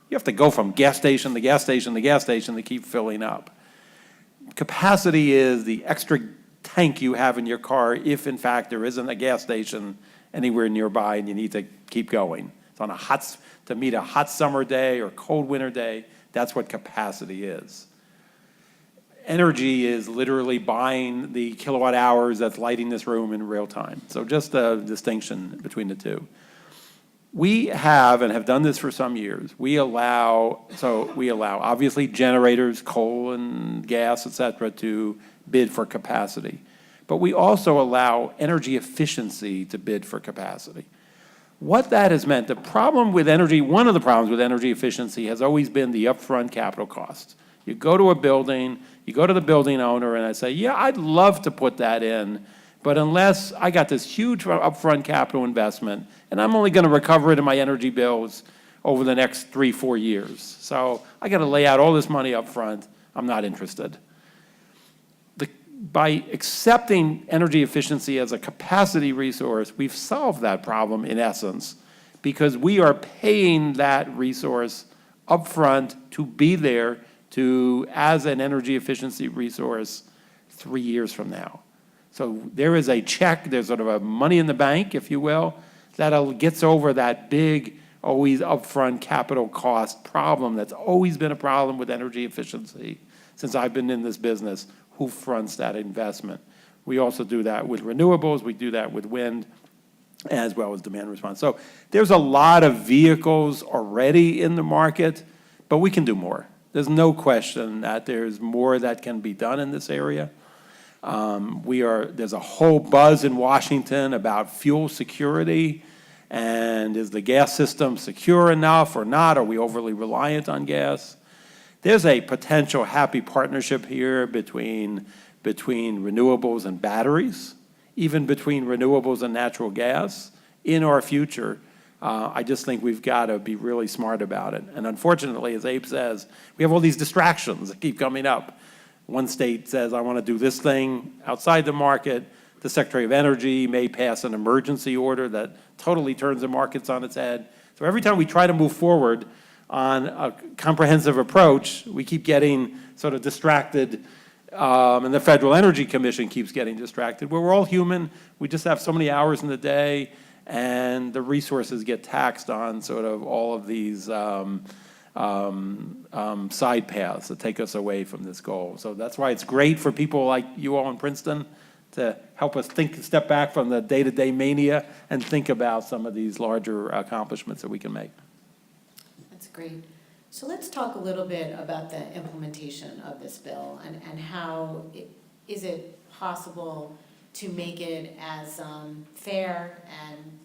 you have to go from gas station to gas station to gas station to keep filling up. Capacity is the extra tank you have in your car if, in fact, there isn't a gas station anywhere nearby and you need to keep going. It's on to meet a hot summer day or cold winter day. That's what capacity is. Energy is literally buying the kilowatt hours that's lighting this room in real time. So just a distinction between the two. We have, and have done this for some years, we allow obviously generators, coal and gas, et cetera, to bid for capacity. But we also allow energy efficiency to bid for capacity. What that has meant, one of the problems with energy efficiency has always been the upfront capital costs. You go to a building, you go to the building owner and I say, yeah, I'd love to put that in, but unless I got this huge upfront capital investment and I'm only gonna recover it in my energy bills over the next 3-4 years. So I gotta lay out all this money up front, I'm not interested. By accepting energy efficiency as a capacity resource, we've solved that problem in essence, because we are paying that resource upfront to be there as an energy efficiency resource 3 years from now. So there is a check, there's sort of a money in the bank, if you will, that gets over that big, always upfront capital cost problem that's always been a problem with energy efficiency since I've been in this business. Who fronts that investment? We also do that with renewables, we do that with wind, as well as demand response. So there's a lot of vehicles already in the market, but we can do more. There's no question that there's more that can be done in this area. There's a whole buzz in Washington about fuel security And is the gas system secure enough or not? Are we overly reliant on gas? There's a potential happy partnership here between renewables and batteries, even between renewables and natural gas in our future. I just think we've got to be really smart about it. And unfortunately, as Abe says, we have all these distractions that keep coming up. One state says, I want to do this thing outside the market. The Secretary of Energy may pass an emergency order that totally turns the markets on its head. So every time we try to move forward on a comprehensive approach, we keep getting sort of distracted, and the Federal Energy Commission keeps getting distracted. We're all human. We just have so many hours in the day, and the resources get taxed on sort of all of these side paths that take us away from this goal. So that's why it's great for people like you all in Princeton to help us step back from the day-to-day mania and think about some of these larger accomplishments that we can make. That's great. So let's talk a little bit about the implementation of this bill and how is it possible to make it as fair and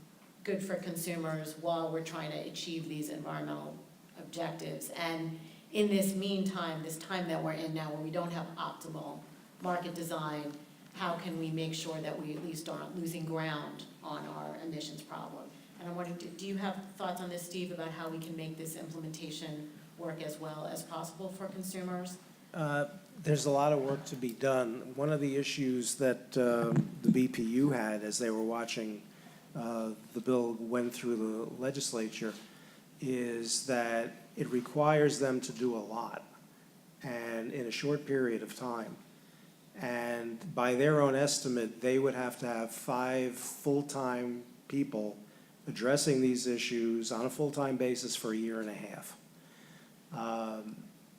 good for consumers while we're trying to achieve these environmental objectives. And in this meantime, this time that we're in now where we don't have optimal market design, how can we make sure that we at least aren't losing ground on our emissions problem? And I'm wondering, do you have thoughts on this, Steve, about how we can make this implementation work as well as possible for consumers? There's a lot of work to be done. One of the issues that the BPU had as they were watching the bill went through the legislature is that it requires them to do a lot and in a short period of time. And by their own estimate, they would have to have 5 full-time people addressing these issues on a full-time basis for a year and a half.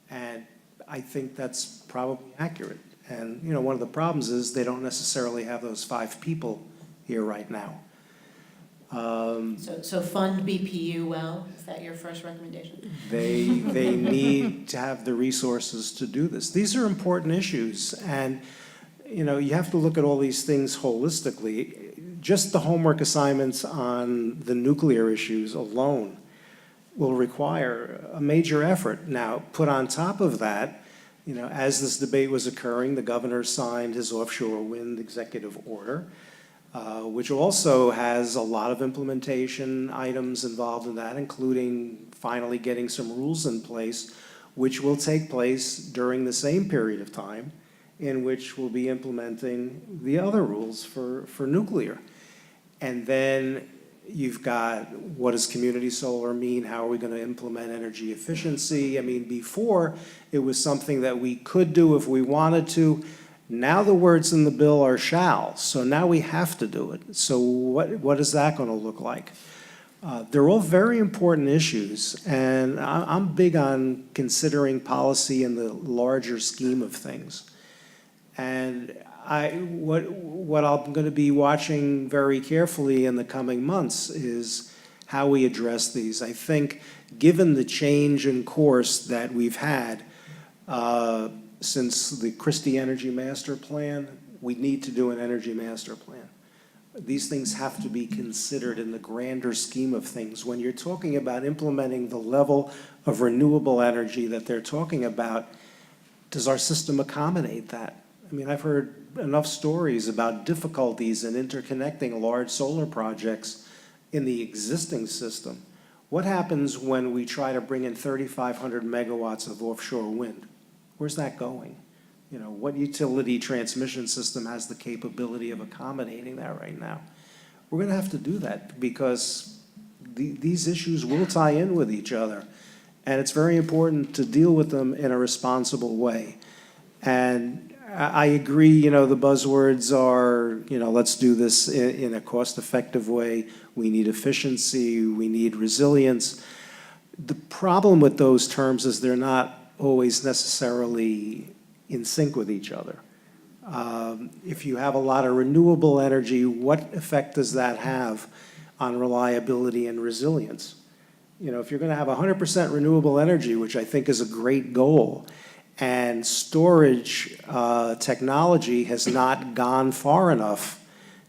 And I think that's probably accurate. And, you know, one of the problems is they don't necessarily have those 5 people here right now. So fund BPU well, is that your first recommendation? They need to have the resources to do this. These are important issues, and you know, you have to look at all these things holistically. Just the homework assignments on the nuclear issues alone will require a major effort. Now, put on top of that, you know, as this debate was occurring, the governor signed his offshore wind executive order, which also has a lot of implementation items involved in that, including finally getting some rules in place, which will take place during the same period of time in which we'll be implementing the other rules for nuclear. And then you've got, what does community solar mean? How are we going to implement energy efficiency? I mean, before it was something that we could do if we wanted to. Now the words in the bill are shall, so now we have to do it. So what is that going to look like? They're all very important issues, and I'm big on considering policy in the larger scheme of things. And what I'm going to be watching very carefully in the coming months is how we address these. I think given the change in course that we've had since the Christie Energy Master Plan, we need to do an energy master plan. These things have to be considered in the grander scheme of things. When you're talking about implementing the level of renewable energy that they're talking about, does our system accommodate that? I mean, I've heard enough stories about difficulties in interconnecting large solar projects in the existing system. What happens when we try to bring in 3,500 megawatts of offshore wind? Where's that going? You know, what utility transmission system has the capability of accommodating that right now? We're going to have to do that because these issues will tie in with each other. And it's very important to deal with them in a responsible way. And I agree, you know, the buzzwords are, you know, let's do this in a cost-effective way. We need efficiency. We need resilience. The problem with those terms is they're not always necessarily in sync with each other. If you have a lot of renewable energy, what effect does that have on reliability and resilience? You know, if you're going to have 100% renewable energy, which I think is a great goal, and storage technology has not gone far enough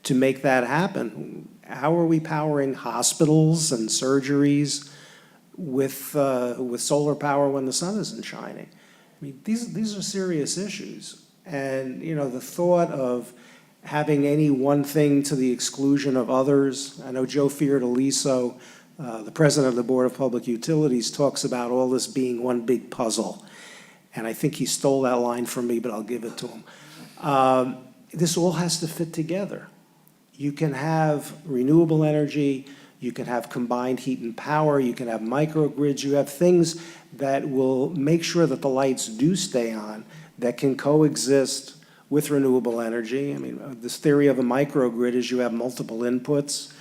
to make that happen, how are we powering hospitals and surgeries with solar power when the sun isn't shining? I mean, these are serious issues. And, you know, the thought of having any one thing to the exclusion of others. I know Joe Fiordaliso, the president of the Board of Public Utilities, talks about all this being one big puzzle. And I think he stole that line from me, but I'll give it to him. This all has to fit together. You can have renewable energy, you can have combined heat and power, you can have microgrids, you have things that will make sure that the lights do stay on, that can coexist with renewable energy. I mean, this theory of a microgrid is you have multiple inputs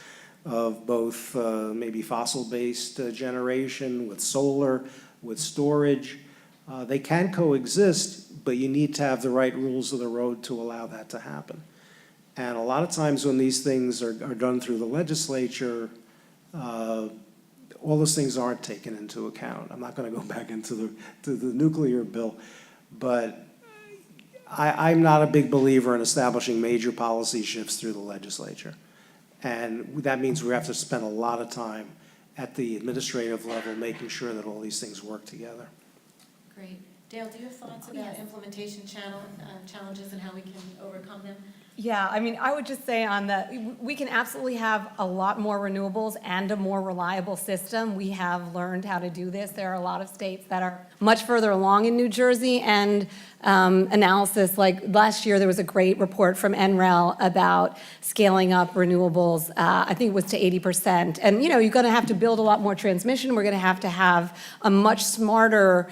of both maybe fossil-based generation with solar, with storage. They can coexist, but you need to have the right rules of the road to allow that to happen. And a lot of times when these things are done through the legislature, all those things aren't taken into account. I'm not going to go back into the nuclear bill, but I'm not a big believer in establishing major policy shifts through the legislature. And that means we have to spend a lot of time at the administrative level making sure that all these things work together. Great. Dale, do you have thoughts about implementation challenges and how we can overcome them? Yeah, I mean, I would just say on that, we can absolutely have a lot more renewables and a more reliable system. We have learned how to do this. There are a lot of states that are much further along in New Jersey, and analysis, like last year there was a great report from NREL about scaling up renewables, I think it was to 80%. And you know, you're gonna have to build a lot more transmission. We're gonna have a much smarter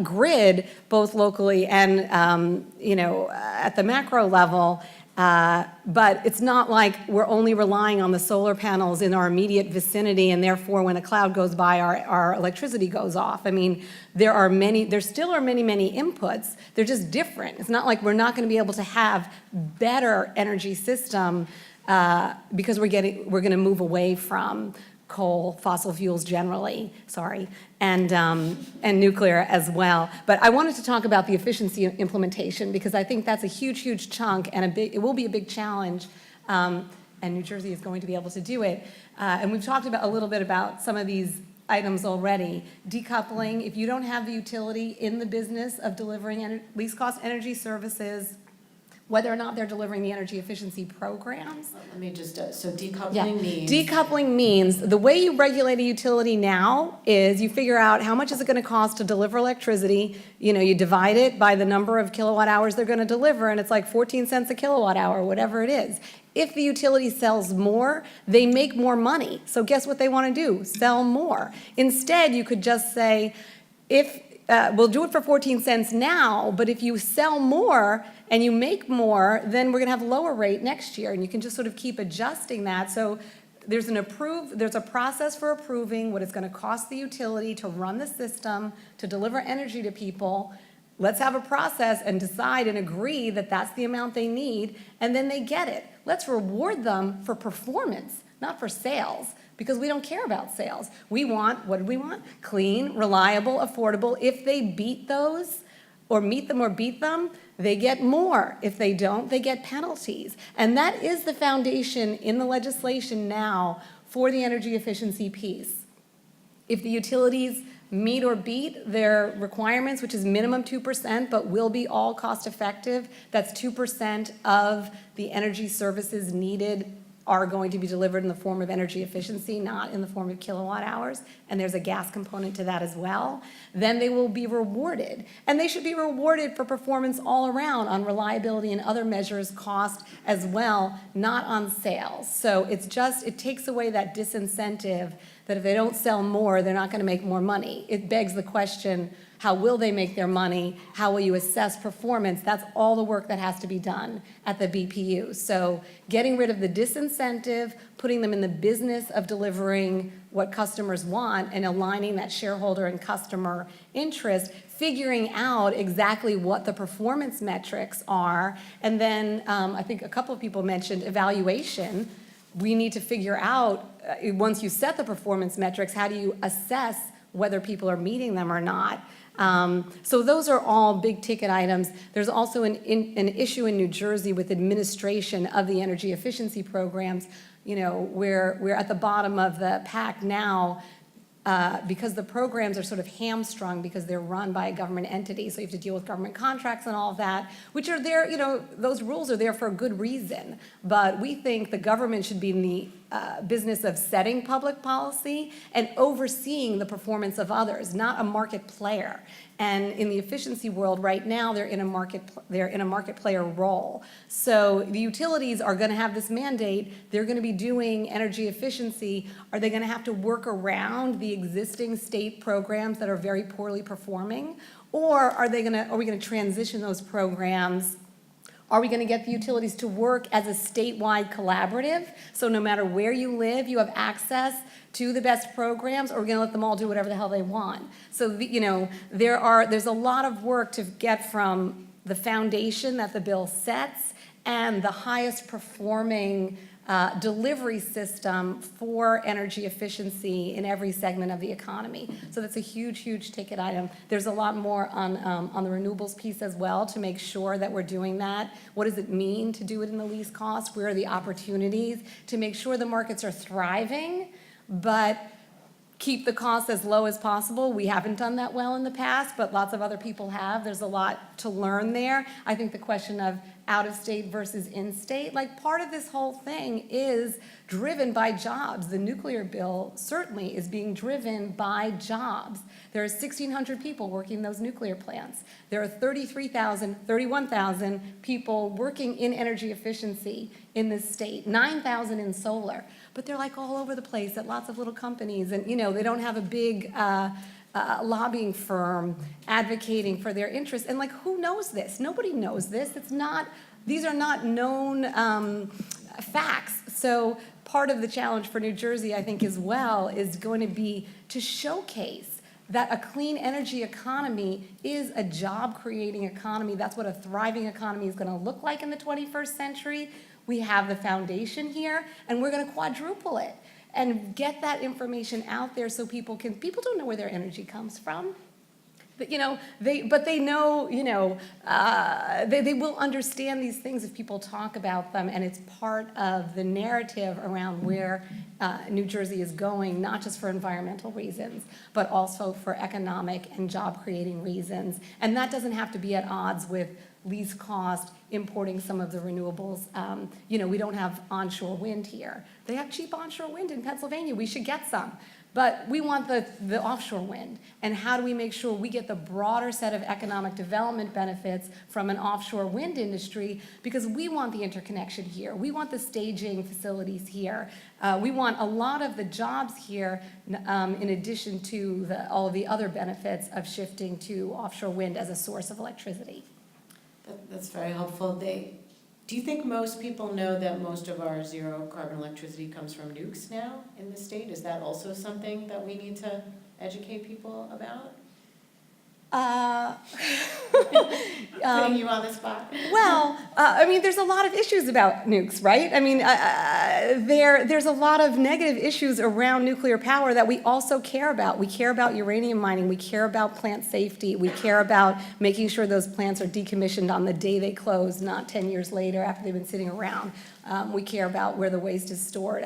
grid, both locally and you know, at the macro level. But it's not like we're only relying on the solar panels in our immediate vicinity, and therefore when a cloud goes by, our electricity goes off. I mean, there still are many inputs. They're just different. It's not like we're not going to be able to have better energy system because we're going to move away from coal, fossil fuels generally, and nuclear as well. But I wanted to talk about the efficiency implementation because I think that's a huge chunk, and it will be a big challenge, and New Jersey is going to be able to do it. And we've talked a little bit about some of these items already. Decoupling, if you don't have the utility in the business of delivering least cost energy services, whether or not they're delivering the energy efficiency programs. Let me just, so decoupling means? Decoupling means the way you regulate a utility now is you figure out how much is it going to cost to deliver electricity. You know, you divide it by the number of kilowatt hours they're going to deliver, and it's like 14 cents a kilowatt hour, whatever it is. If the utility sells more, they make more money. So guess what they want to do? Sell more. Instead, you could just say, we'll do it for 14 cents now, but if you sell more and you make more, then we're going to have a lower rate next year, and you can just sort of keep adjusting that. So there's a process for approving what it's going to cost the utility to run the system, to deliver energy to people. Let's have a process and decide and agree that that's the amount they need, and then they get it. Let's reward them for performance, not for sales, because we don't care about sales. We want, what do we want? Clean, reliable, affordable. If they beat those, or meet them or beat them, they get more. If they don't, they get penalties. And that is the foundation in the legislation now for the energy efficiency piece. If the utilities meet or beat their requirements, which is minimum 2%, but will be all cost effective, that's 2% of the energy services needed are going to be delivered in the form of energy efficiency, not in the form of kilowatt hours, and there's a gas component to that as well, then they will be rewarded. And they should be rewarded for performance all around on reliability and other measures, cost as well, not on sales. So it takes away that disincentive that if they don't sell more, they're not going to make more money. It begs the question, how will they make their money? How will you assess performance? That's all the work that has to be done at the BPU. So getting rid of the disincentive, putting them in the business of delivering what customers want and aligning that shareholder and customer interest, figuring out exactly what the performance metrics are. And then I think a couple of people mentioned evaluation. We need to figure out, once you set the performance metrics, how do you assess whether people are meeting them or not? So those are all big ticket items. There's also an issue in New Jersey with administration of the energy efficiency programs. we're at the bottom of the pack now, because the programs are sort of hamstrung because they're run by a government entity, so you have to deal with government contracts and all of that, which are there, those rules are there for a good reason. But we think the government should be in the business of setting public policy and overseeing the performance of others, not a market player. And in the efficiency world right now, they're in a market player role. So the utilities are going to have this mandate. They're going to be doing energy efficiency. Are they going to have to work around the existing state programs that are very poorly performing, or are we going to transition those programs? Are we going to get the utilities to work as a statewide collaborative? So no matter where you live, you have access to the best programs, or we're going to let them all do whatever the hell they want? So, there's a lot of work to get from the foundation that the bill sets and the highest performing delivery system for energy efficiency in every segment of the economy. So that's a huge, huge ticket item. There's a lot more on the renewables piece as well to make sure that we're doing that. What does it mean to do it in the least cost? Where are the opportunities to make sure the markets are thriving, but keep the costs as low as possible? We haven't done that well in the past, but lots of other people have. There's a lot to learn there. I think the question of out-of-state versus in-state, part of this whole thing is driven by jobs. The nuclear bill certainly is being driven by jobs. There are 1,600 people working those nuclear plants. There are 31,000 people working in energy efficiency in this state, 9,000 in solar. But they're all over the place at lots of little companies, and they don't have a big lobbying firm advocating for their interests. And who knows this? Nobody knows this. These are not known facts. So part of the challenge for New Jersey, I think, as well, is going to be to showcase that a clean energy economy is a job-creating economy. That's what a thriving economy is going to look like in the 21st century. We have the foundation here, and we're going to quadruple it and get that information out there so people don't know where their energy comes from. But, they know, they will understand these things if people talk about them, and it's part of the narrative around where New Jersey is going, not just for environmental reasons, but also for economic and job-creating reasons. And that doesn't have to be at odds with least cost importing some of the renewables. We don't have onshore wind here. They have cheap onshore wind in Pennsylvania. We should get some. But we want the offshore wind. And how do we make sure we get the broader set of economic development benefits from an offshore wind industry? Because we want the interconnection here. We want the staging facilities here. We want a lot of the jobs here, in addition to all of the other benefits of shifting to offshore wind as a source of electricity. That's very helpful. Do you think most people know that most of our zero carbon electricity comes from nukes now in the state? Is that also something that we need to educate people about? Putting you on the spot. Well, there's a lot of issues about nukes, right? There's a lot of negative issues around nuclear power that we also care about. We care about uranium mining. We care about plant safety. We care about making sure those plants are decommissioned on the day they close, not 10 years later after they've been sitting around. We care about where the waste is stored.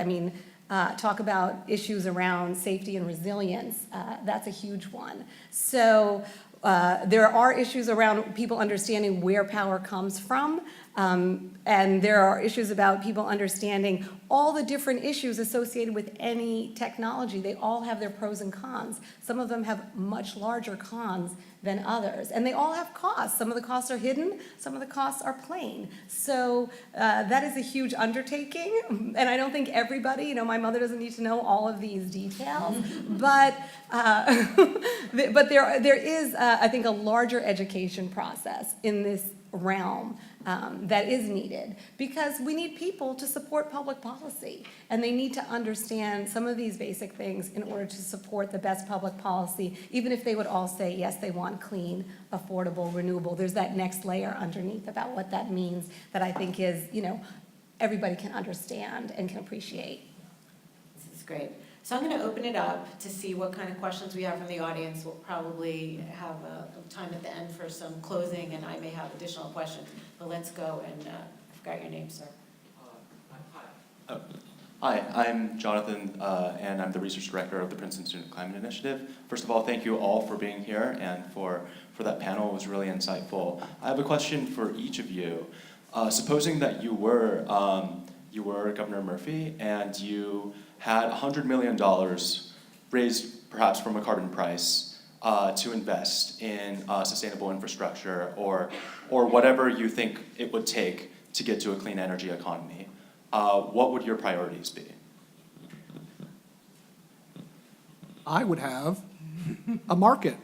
Talk about issues around safety and resilience. That's a huge one. So there are issues around people understanding where power comes from, and there are issues about people understanding all the different issues associated with any technology. They all have their pros and cons. Some of them have much larger cons than others, and they all have costs. Some of the costs are hidden, some of the costs are plain. So that is a huge undertaking, and I don't think everybody, my mother doesn't need to know all of these details, but there is, I think, a larger education process in this realm that is needed, because we need people to support public policy, and they need to understand some of these basic things in order to support the best public policy, even if they would all say, yes, they want clean, affordable, renewable. There's that next layer underneath about what that means that I think is, everybody can understand and can appreciate. This is great. So I'm going to open it up to see what kind of questions we have from the audience. We'll probably have a time at the end for some closing, and I may have additional questions. But let's go, and I forgot your name, sir. Hi, I'm Jonathan, and I'm the Research Director of the Princeton Student Climate Initiative. First of all, thank you all for being here and for that panel. It was really insightful. I have a question for each of you. Supposing that you were Governor Murphy and you had $100 million raised perhaps from a carbon price to invest in sustainable infrastructure or whatever you think it would take to get to a clean energy economy. What would your priorities be? I would have a market.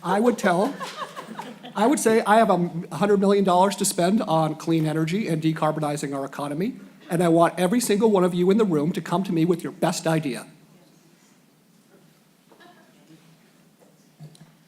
I would say I have $100 million to spend on clean energy and decarbonizing our economy, and I want every single one of you in the room to come to me with your best idea.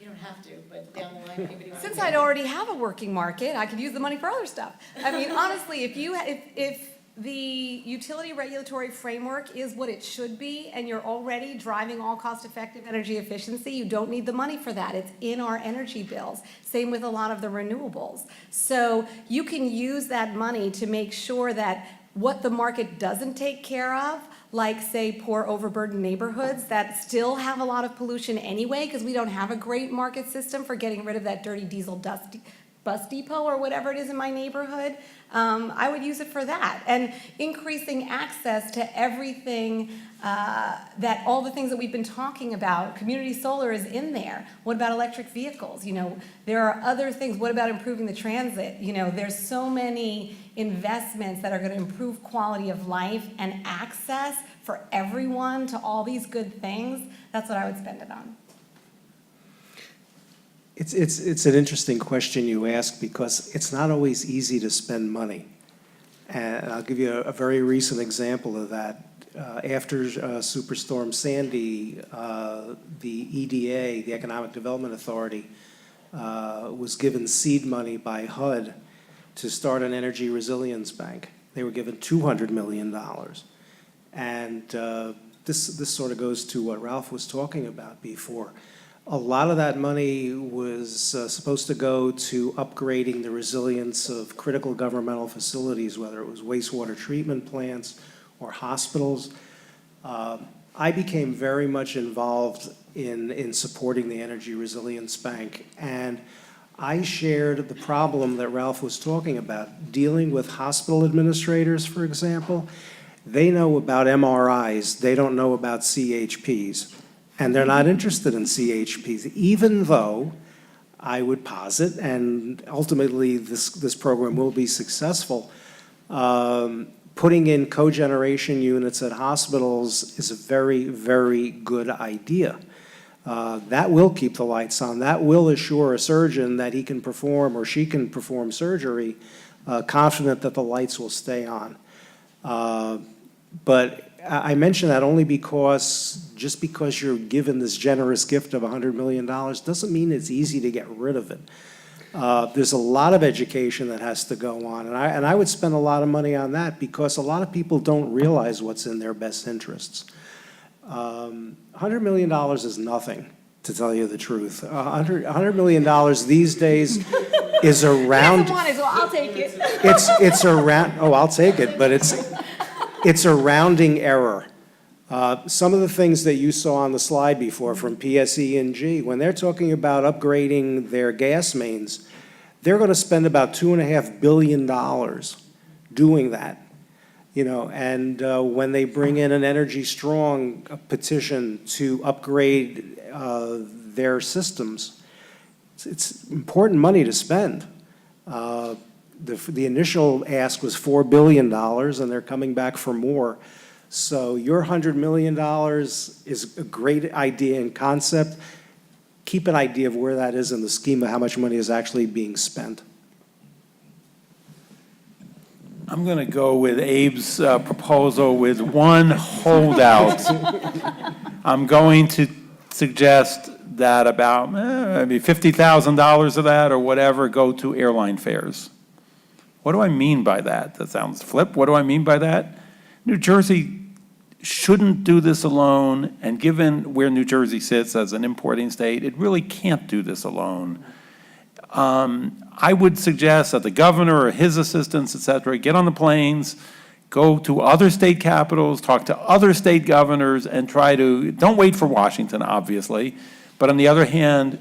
You don't have to, but down the line, anybody wants to? Since I'd already have a working market, I could use the money for other stuff. I mean, honestly, if the utility regulatory framework is what it should be, and you're already driving all cost-effective energy efficiency, you don't need the money for that. It's in our energy bills. Same with a lot of the renewables. So you can use that money to make sure that what the market doesn't take care of, like, say, poor overburdened neighborhoods that still have a lot of pollution anyway, because we don't have a great market system for getting rid of that dirty diesel bus depot or whatever it is in my neighborhood, I would use it for that. And increasing access to everything, that all the things that we've been talking about, community solar is in there. What about electric vehicles? You know, there are other things. What about improving the transit? You know, there's so many investments that are going to improve quality of life and access for everyone to all these good things. That's what I would spend it on. It's an interesting question you ask because it's not always easy to spend money. And I'll give you a very recent example of that. After Superstorm Sandy, the EDA, the Economic Development Authority, was given seed money by HUD to start an energy resilience bank. They were given $200 million. And this sort of goes to what Ralph was talking about before. A lot of that money was supposed to go to upgrading the resilience of critical governmental facilities, whether it was wastewater treatment plants or hospitals. I became very much involved in supporting the Energy Resilience Bank, and I shared the problem that Ralph was talking about, dealing with hospital administrators, for example. They know about MRIs, they don't know about CHPs. And they're not interested in CHPs, even though I would posit, and ultimately this program will be successful, putting in cogeneration units at hospitals is a very, very good idea. That will keep the lights on. That will assure a surgeon that he can perform or she can perform surgery, confident that the lights will stay on. But I mention that only because just because you're given this generous gift of $100 million doesn't mean it's easy to get rid of it. There's a lot of education that has to go on, and I would spend a lot of money on that because a lot of people don't realize what's in their best interests. $100 million is nothing, to tell you the truth. $100 million these days is around. He doesn't want it, so I'll take it. It's around. Oh, I'll take it, but it's a rounding error. Some of the things that you saw on the slide before from PSE&G, when they're talking about upgrading their gas mains, they're going to spend about $2.5 billion doing that. You know, and when they bring in an Energy Strong petition to upgrade their systems, it's important money to spend. The initial ask was $4 billion, and they're coming back for more. So your $100 million is a great idea and concept. Keep an idea of where that is in the scheme of how much money is actually being spent. I'm going to go with Abe's proposal with one holdout. I'm going to suggest that about maybe $50,000 of that or whatever go to airline fares. What do I mean by that? That sounds flip. What do I mean by that? New Jersey shouldn't do this alone, and given where New Jersey sits as an importing state, it really can't do this alone. I would suggest that the governor or his assistants, et cetera, get on the planes, go to other state capitals, talk to other state governors, and don't wait for Washington, obviously. But on the other hand,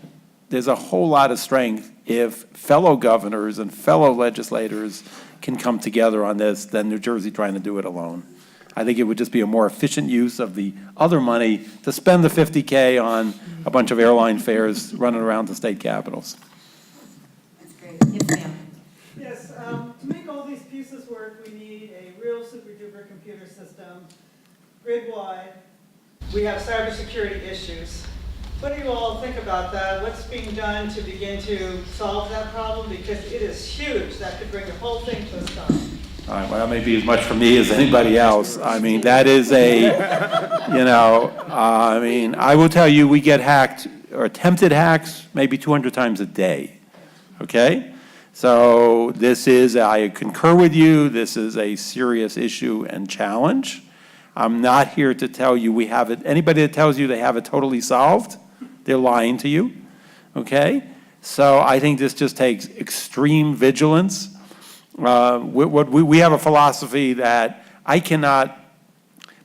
there's a whole lot of strength if fellow governors and fellow legislators can come together on this than New Jersey trying to do it alone. I think it would just be a more efficient use of the other money to spend the $50K on a bunch of airline fares running around the state capitals. That's great. Yes, ma'am. Yes, to make all these pieces work, we need a real super duper computer system, grid-wide. We have cybersecurity issues. What do you all think about that? What's being done to begin to solve that problem? Because it is huge. That could bring the whole thing to a stop. All right, well, that may be as much for me as anybody else. I mean, that is I will tell you, we get hacked, or attempted hacks, maybe 200 times a day, okay? So I concur with you, this is a serious issue and challenge. I'm not here to tell you we have it. Anybody that tells you they have it totally solved, they're lying to you, okay? So I think this just takes extreme vigilance. We have a philosophy that I cannot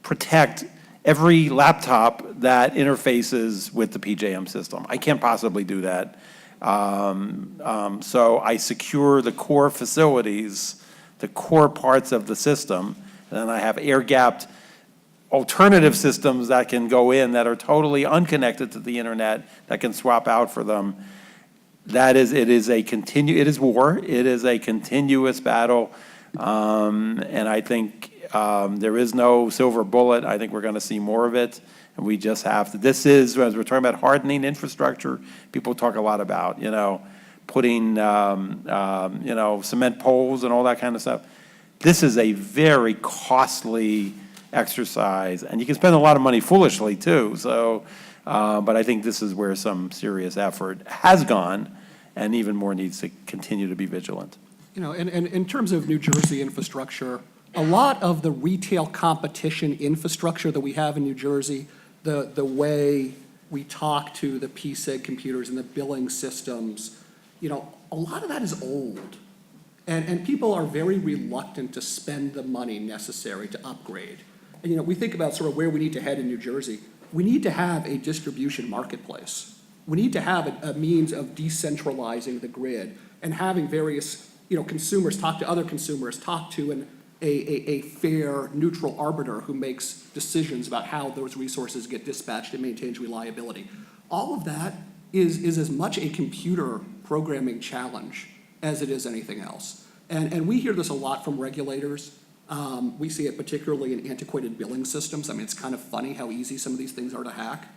protect every laptop that interfaces with the PJM system. I can't possibly do that. So I secure the core facilities, the core parts of the system, and then I have air-gapped alternative systems that can go in that are totally unconnected to the internet that can swap out for them. It is war. It is a continuous battle, and I think there is no silver bullet. I think we're going to see more of it, and we just have to. This is, as we're talking about hardening infrastructure, people talk a lot about, putting, cement poles and all that kind of stuff. This is a very costly exercise, and you can spend a lot of money foolishly too. So, but I think this is where some serious effort has gone, and even more needs to continue to be vigilant. And in terms of New Jersey infrastructure, a lot of the retail competition infrastructure that we have in New Jersey, the way we talk to the PSEG computers and the billing systems, a lot of that is old. And people are very reluctant to spend the money necessary to upgrade. And, we think about sort of where we need to head in New Jersey. We need to have a distribution marketplace. We need to have a means of decentralizing the grid and having various, consumers talk to other consumers, talk to a fair, neutral arbiter who makes decisions about how those resources get dispatched and maintains reliability. All of that is as much a computer programming challenge as it is anything else. And we hear this a lot from regulators. We see it particularly in antiquated billing systems. I mean, it's kind of funny how easy some of these things are to hack.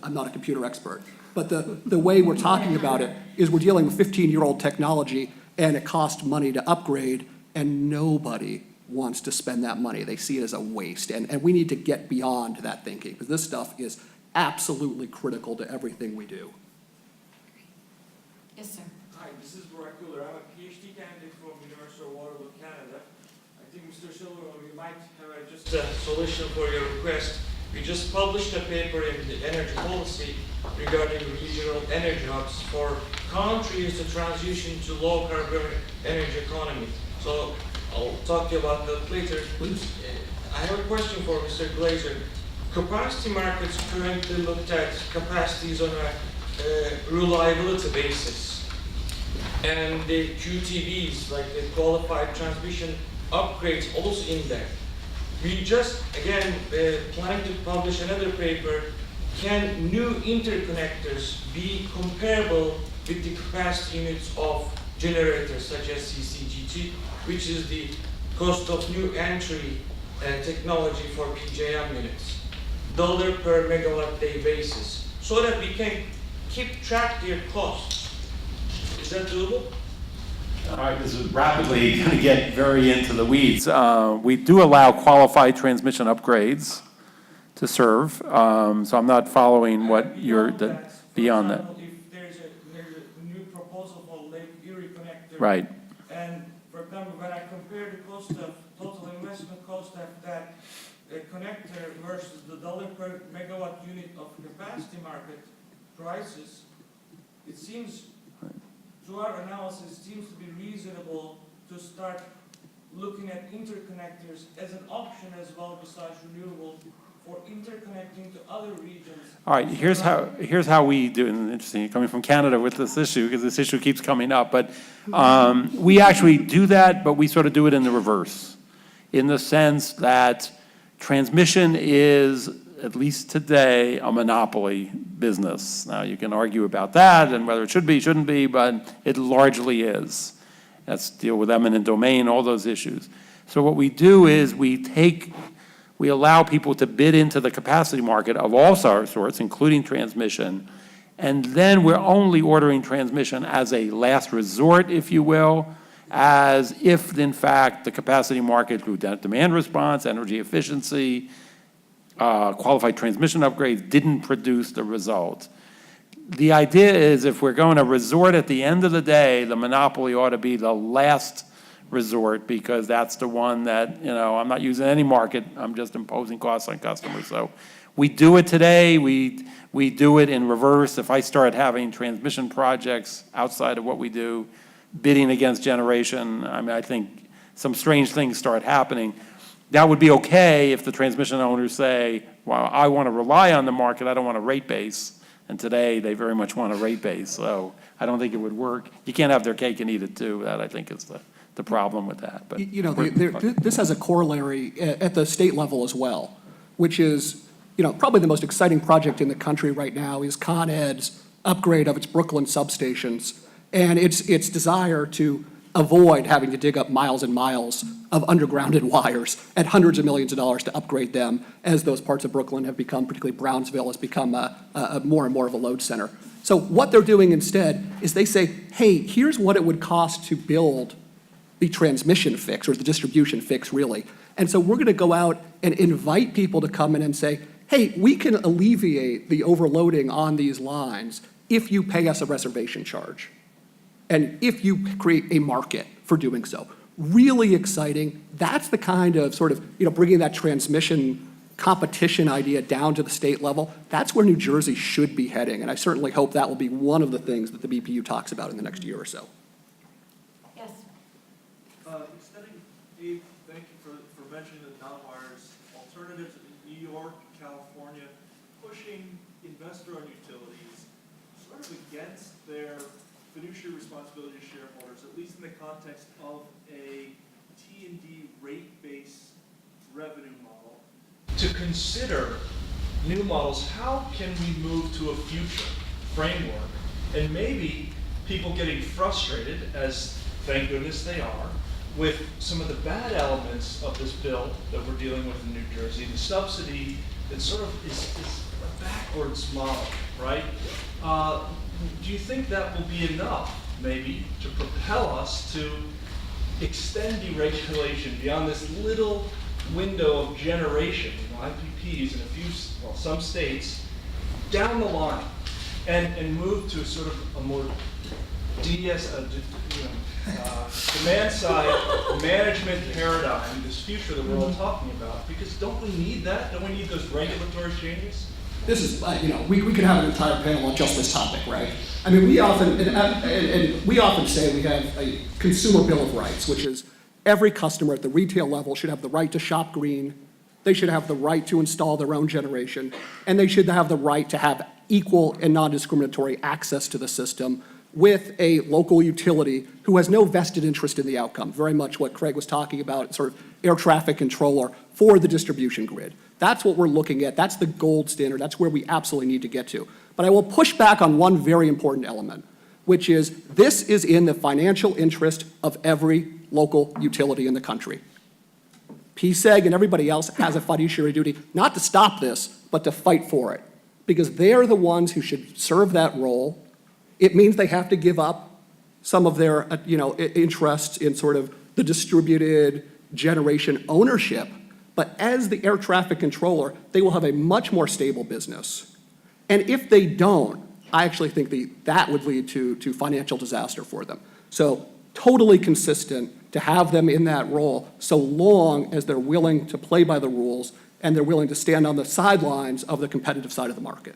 I'm not a computer expert, but the way we're talking about it is we're dealing with 15-year-old technology, and it costs money to upgrade, and nobody wants to spend that money. They see it as a waste, and we need to get beyond that thinking, because this stuff is absolutely critical to everything we do. Yes, sir. Hi, this is Bryk. I'm a PhD candidate from University of Waterloo, Canada. I think Mr. Silverman, we might have just a solution for your request. We just published a paper in the energy policy regarding regional energy hubs for countries to transition to low carbon energy economy. So I'll talk to you about that later. Please. I have a question for Mr. Glazer. Capacity markets currently looked at capacities on a reliability basis. And the QTBs, like the qualified transmission upgrades, also in there. We just, again, plan to publish another paper. Can new interconnectors be comparable with the capacity units of generators such as CCGT, which is the cost of new entry technology for PJM units, dollar per megawatt day basis, so that we can keep track of their costs? Is that doable? All right, this is rapidly going to get very into the weeds. We do allow qualified transmission upgrades to serve, so I'm not following what you're, beyond that. If there's a new proposal for Lake Erie connector. Right. And for example, when I compare the cost of, total investment cost of that connector versus the dollar per megawatt unit of capacity market prices, it seems, through our analysis, it seems to be reasonable to start looking at interconnectors as an option as well besides renewables for interconnecting to other regions? All right, here's how we do it. And interesting, you're coming from Canada with this issue, because this issue keeps coming up. But we actually do that, but we sort of do it in the reverse, in the sense that transmission is, at least today, a monopoly business. Now, you can argue about that and whether it should be, shouldn't be, but it largely is. Let's deal with eminent domain, all those issues. So what we do is we allow people to bid into the capacity market of all sorts, including transmission, and then we're only ordering transmission as a last resort, if you will, as if, in fact, the capacity market through demand response, energy efficiency, qualified transmission upgrades didn't produce the result. The idea is if we're going to resort at the end of the day, the monopoly ought to be the last resort, because that's the one that, I'm not using any market, I'm just imposing costs on customers. So we do it today, we do it in reverse. If I start having transmission projects outside of what we do, bidding against generation, I think some strange things start happening. That would be okay if the transmission owners say, well, I want to rely on the market, I don't want to rate base. And today, they very much want to rate base, so I don't think it would work. You can't have their cake and eat it too. That, I think, is the problem with that. But This has a corollary at the state level as well, which is, probably the most exciting project in the country right now is Con Ed's upgrade of its Brooklyn substations and its desire to avoid having to dig up miles and miles of undergrounded wires at hundreds of millions of dollars to upgrade them, as those parts of Brooklyn have become, particularly Brownsville, has become a more and more of a load center. So what they're doing instead is they say, hey, here's what it would cost to build the transmission fix, or the distribution fix, really. And so we're going to go out and invite people to come in and say, hey, we can alleviate the overloading on these lines if you pay us a reservation charge. And if you create a market for doing so. Really exciting. That's the kind of sort of, bringing that transmission competition idea down to the state level. That's where New Jersey should be heading. And I certainly hope that will be one of the things that the BPU talks about in the next year or so. Yes. Extending aid, thank you for mentioning the non-wires alternatives in New York, California, pushing investor-owned utilities sort of against their fiduciary responsibility to shareholders, at least in the context of a T&D rate-based revenue model. To consider new models, how can we move to a future framework? And maybe people getting frustrated, as thank goodness they are, with some of the bad elements of this bill that we're dealing with in New Jersey, the subsidy that sort of is a backwards model, right? Do you think that will be enough, maybe, to propel us to extend deregulation beyond this little window of generation, IPPs in some states, down the line, and move to sort of a more demand-side management paradigm, this future that we're all talking about? Because don't we need that? Don't we need those regulatory changes? This is, we could have an entire panel on just this topic, right? I mean, we often, and we often say we have a consumer bill of rights, which is every customer at the retail level should have the right to shop green, they should have the right to install their own generation, and they should have the right to have equal and non-discriminatory access to the system with a local utility who has no vested interest in the outcome, very much what Craig was talking about, sort of air traffic controller for the distribution grid. That's what we're looking at. That's the gold standard. That's where we absolutely need to get to. But I will push back on one very important element, which is this is in the financial interest of every local utility in the country. PSEG and everybody else has a fiduciary duty not to stop this, but to fight for it, because they're the ones who should serve that role. It means they have to give up some of their, interests in sort of the distributed generation ownership. But as the air traffic controller, they will have a much more stable business. And if they don't, I actually think that would lead to financial disaster for them. So totally consistent to have them in that role so long as they're willing to play by the rules and they're willing to stand on the sidelines of the competitive side of the market.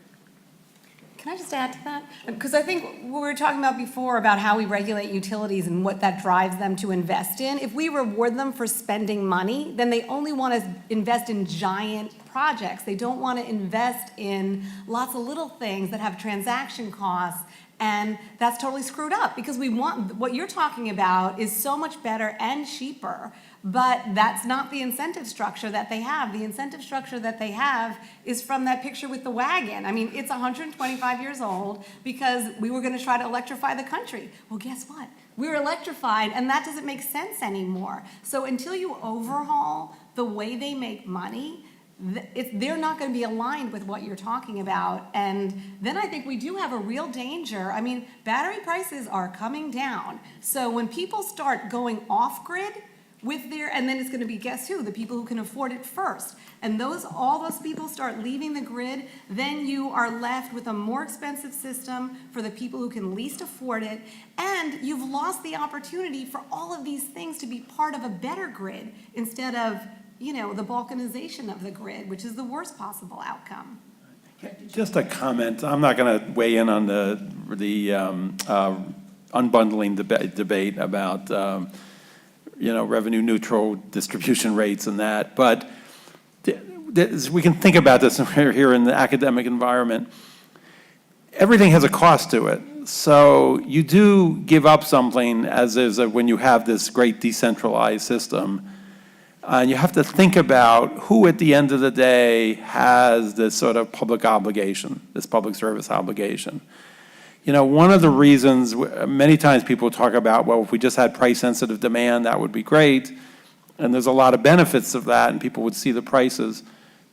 Can I just add to that? Because I think we were talking about before about how we regulate utilities and what that drives them to invest in. If we reward them for spending money, then they only want to invest in giant projects. They don't want to invest in lots of little things that have transaction costs. And that's totally screwed up because we want, what you're talking about is so much better and cheaper, but that's not the incentive structure that they have. The incentive structure that they have is from that picture with the wagon. I mean, it's 125 years old because we were going to try to electrify the country. Well, guess what? We're electrified and that doesn't make sense anymore. So until you overhaul the way they make money, they're not going to be aligned with what you're talking about. And then I think we do have a real danger. I mean, battery prices are coming down. So when people start going off grid with their, and then it's going to be, guess who? The people who can afford it first. And all those people start leaving the grid, then you are left with a more expensive system for the people who can least afford it. And you've lost the opportunity for all of these things to be part of a better grid instead of, you know, the balkanization of the grid, which is the worst possible outcome. Just a comment. I'm not going to weigh in on the unbundling debate about, you know, revenue neutral distribution rates and that. But we can think about this here in the academic environment. Everything has a cost to it. So you do give up something as is when you have this great decentralized system. And you have to think about who at the end of the day has this sort of public obligation, this public service obligation. You know, one of the reasons, many times people talk about, well, if we just had price-sensitive demand, that would be great. And there's a lot of benefits of that, and people would see the prices.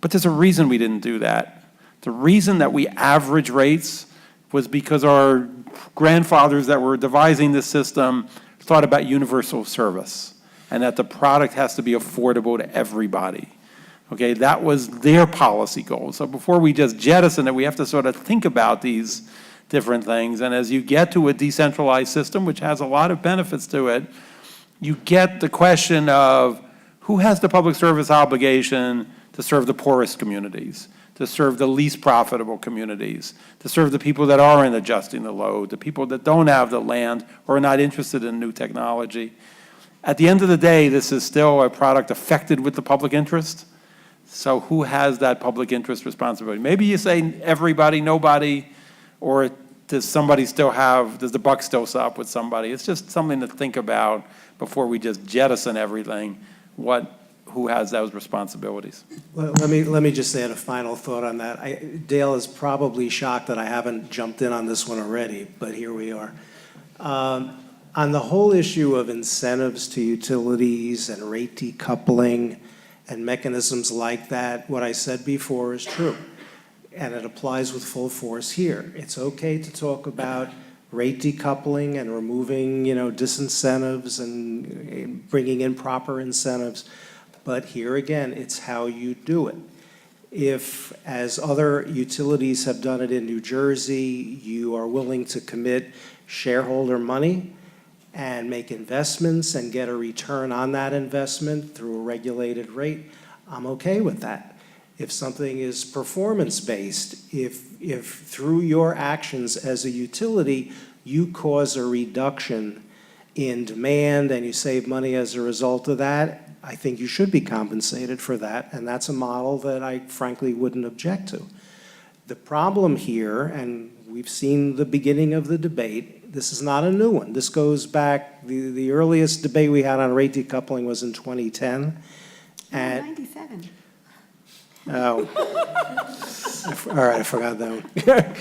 But there's a reason we didn't do that. The reason that we average rates was because our grandfathers that were devising this system thought about universal service, and that the product has to be affordable to everybody. Okay, that was their policy goal. So before we just jettison it, we have to sort of think about these different things. And as you get to a decentralized system, which has a lot of benefits to it, you get the question of who has the public service obligation to serve the poorest communities, to serve the least profitable communities, to serve the people that aren't adjusting the load, the people that don't have the land or are not interested in new technology. At the end of the day, this is still a product affected with the public interest. So who has that public interest responsibility? Maybe you say everybody, nobody, or does somebody still have, does the buck still stop with somebody? It's just something to think about before we just jettison everything, who has those responsibilities. Well, let me just add a final thought on that. Dale is probably shocked that I haven't jumped in on this one already, but here we are. On the whole issue of incentives to utilities and rate decoupling and mechanisms like that, what I said before is true. And it applies with full force here. It's okay to talk about rate decoupling and removing, disincentives and bringing in proper incentives. But here again, it's how you do it. If, as other utilities have done it in New Jersey, you are willing to commit shareholder money and make investments and get a return on that investment through a regulated rate, I'm okay with that. If something is performance-based, if through your actions as a utility, you cause a reduction in demand and you save money as a result of that, I think you should be compensated for that, and that's a model that I frankly wouldn't object to. The problem here, and we've seen the beginning of the debate, this is not a new one. This goes back, the earliest debate we had on rate decoupling was in 2010. And 97. Oh. All right, I forgot that one.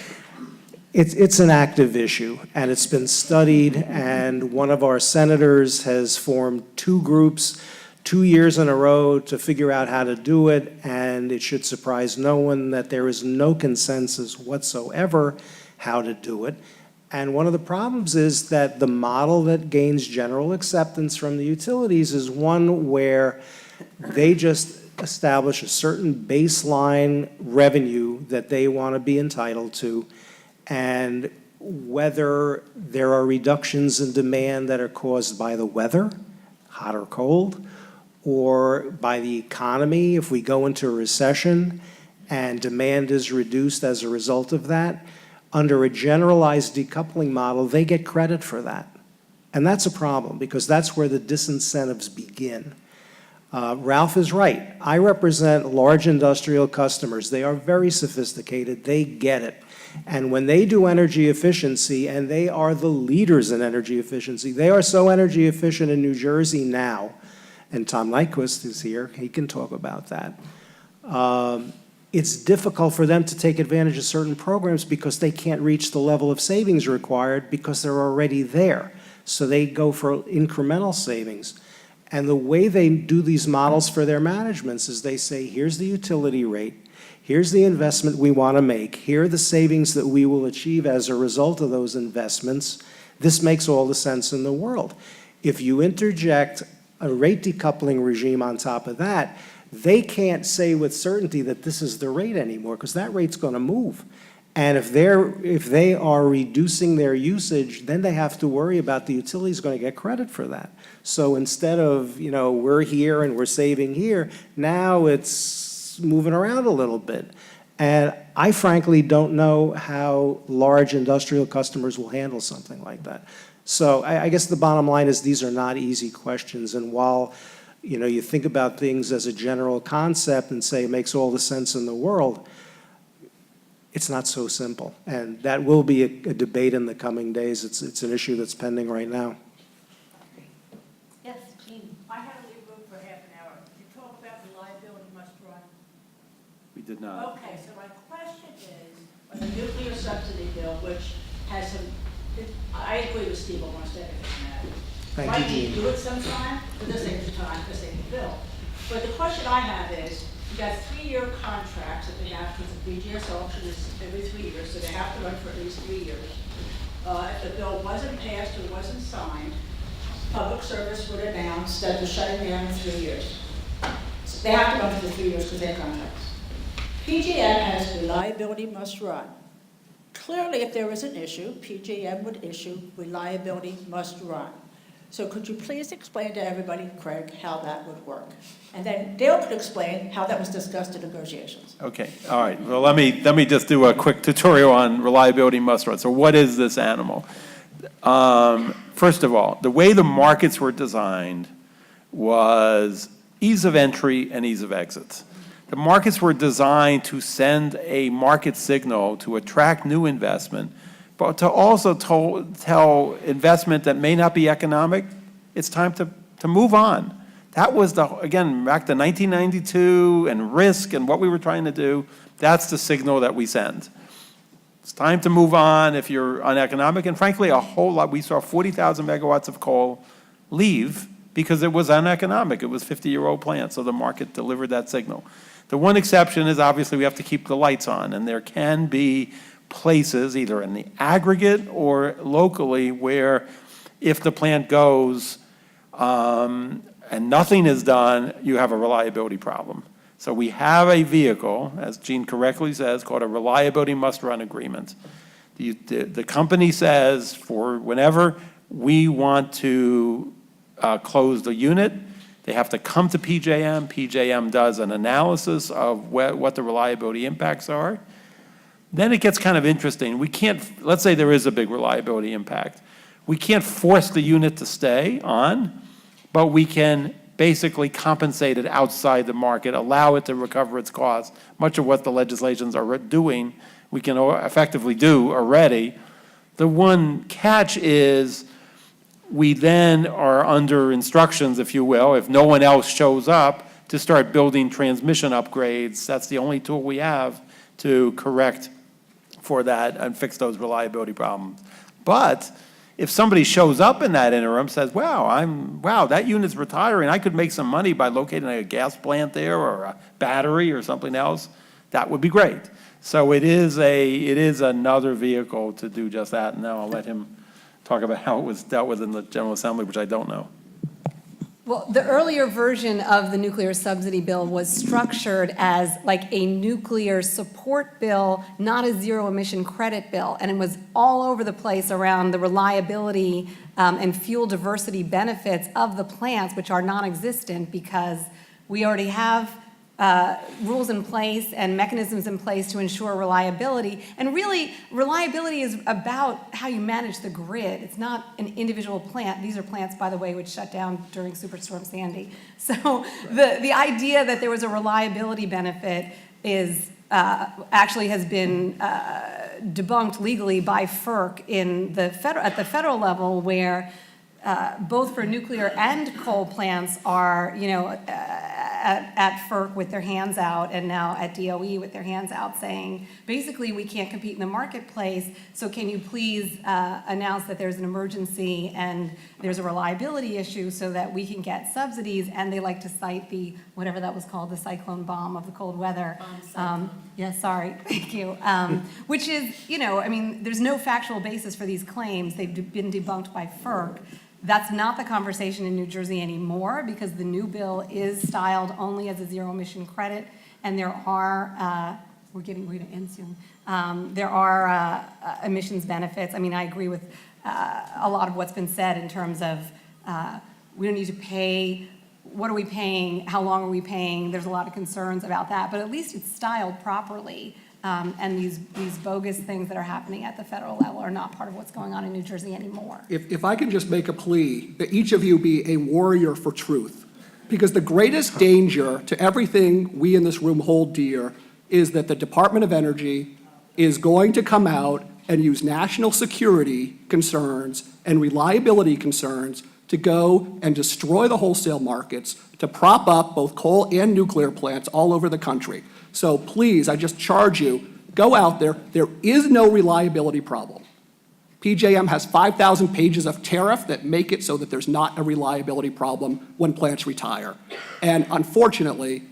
It's an active issue, and it's been studied, and one of our senators has formed two groups 2 years in a row to figure out how to do it, and it should surprise no one that there is no consensus whatsoever how to do it. And one of the problems is that the model that gains general acceptance from the utilities is one where they just establish a certain baseline revenue that they want to be entitled to, and whether there are reductions in demand that are caused by the weather, hot or cold, or by the economy, if we go into a recession and demand is reduced as a result of that, under a generalized decoupling model, they get credit for that. And that's a problem, because that's where the disincentives begin. Ralph is right. I represent large industrial customers. They are very sophisticated. They get it. And when they do energy efficiency, and they are the leaders in energy efficiency, they are so energy efficient in New Jersey now, and Tom Nyquist is here, he can talk about that. It's difficult for them to take advantage of certain programs because they can't reach the level of savings required because they're already there. So they go for incremental savings. And the way they do these models for their managements is they say, here's the utility rate, here's the investment we want to make, here are the savings that we will achieve as a result of those investments. This makes all the sense in the world. If you interject a rate decoupling regime on top of that, they can't say with certainty that this is the rate anymore, because that rate's going to move. And if they are reducing their usage, then they have to worry about the utility's going to get credit for that. So instead of, we're here and we're saving here, now it's moving around a little bit. And I frankly don't know how large industrial customers will handle something like that. So I guess the bottom line is these are not easy questions. And while you think about things as a general concept and say it makes all the sense in the world, it's not so simple. And that will be a debate in the coming days. It's an issue that's pending right now. Yes, Jean. I had to leave room for half an hour. Did you talk about the liability must run? We did not. Okay, so my question is, on the nuclear subsidy bill, which has some, I agree with Steve almost everything on that. Thank Might you, need Jean. to do it sometime, but this ain't the time, this ain't the bill. But the question I have is, you got 3-year contracts that they have, because the BGS auction is every 3 years, so they have to run for at least 3 years. If the bill wasn't passed or wasn't signed, public service would announce that they're shutting down in 3 years. So they have to run for the 3 years because they have contracts. PJM has reliability must run. Clearly, if there was an issue, PJM would issue reliability must run. So could you please explain to everybody, Craig, how that would work? And then Dale could explain how that was discussed in negotiations. Okay, all right. Well, let me just do a quick tutorial on reliability must run. So what is this animal? First of all, the way the markets were designed was ease of entry and ease of exit. The markets were designed to send a market signal to attract new investment, but to also tell investment that may not be economic, it's time to move on. That was again, back to 1992 and risk and what we were trying to do, that's the signal that we send. It's time to move on if you're uneconomic, and frankly, a whole lot, we saw 40,000 megawatts of coal leave because it was uneconomic. It was 50-year-old plants, so the market delivered that signal. The one exception is obviously we have to keep the lights on, and there can be places, either in the aggregate or locally, where if the plant goes and nothing is done, you have a reliability problem. So we have a vehicle, as Gene correctly says, called a reliability must-run agreement. The company says for whenever we want to close the unit, they have to come to PJM. PJM does an analysis of what the reliability impacts are. Then it gets kind of interesting. We can't, let's say there is a big reliability impact. We can't force the unit to stay on, but we can basically compensate it outside the market, allow it to recover its costs. Much of what the legislations are doing, we can effectively do already. The one catch is we then are under instructions, if you will, if no one else shows up, to start building transmission upgrades. That's the only tool we have to correct for that and fix those reliability problems. But if somebody shows up in that interim, says, wow, that unit's retiring, I could make some money by locating a gas plant there or a battery or something else, that would be great. So it is another vehicle to do just that. And now I'll let him talk about how it was dealt with in the General Assembly, which I don't know. Well, the earlier version of the nuclear subsidy bill was structured as like a nuclear support bill, not a zero emission credit bill. And it was all over the place around the reliability and fuel diversity benefits of the plants, which are non-existent because we already have rules in place and mechanisms in place to ensure reliability. And really, reliability is about how you manage the grid. It's not an individual plant. These are plants, by the way, which shut down during Superstorm Sandy. So the idea that there was a reliability benefit is actually has been debunked legally by FERC at the federal level, where both for nuclear and coal plants are, at FERC with their hands out, and now at DOE with their hands out, saying, basically, we can't compete in the marketplace, so can you please announce that there's an emergency and there's a reliability issue so that we can get subsidies? And they like to cite the, whatever that was called, the cyclone bomb of the cold weather. Yeah, sorry, thank you. Which is, there's no factual basis for these claims. They've been debunked by FERC. That's not the conversation in New Jersey anymore, because the new bill is styled only as a zero emission credit, and there are, we're going to end soon, there are emissions benefits. I mean, I agree with a lot of what's been said in terms of we don't need to pay, what are we paying, how long are we paying? There's a lot of concerns about that, but at least it's styled properly. And these bogus things that are happening at the federal level are not part of what's going on in New Jersey anymore. If I can just make a plea that each of you be a warrior for truth, because the greatest danger to everything we in this room hold dear is that the Department of Energy is going to come out and use national security concerns and reliability concerns to go and destroy the wholesale markets, to prop up both coal and nuclear plants all over the country. So please, I just charge you, go out there. There is no reliability problem. PJM has 5,000 pages of tariff that make it so that there's not a reliability problem when plants retire. And unfortunately,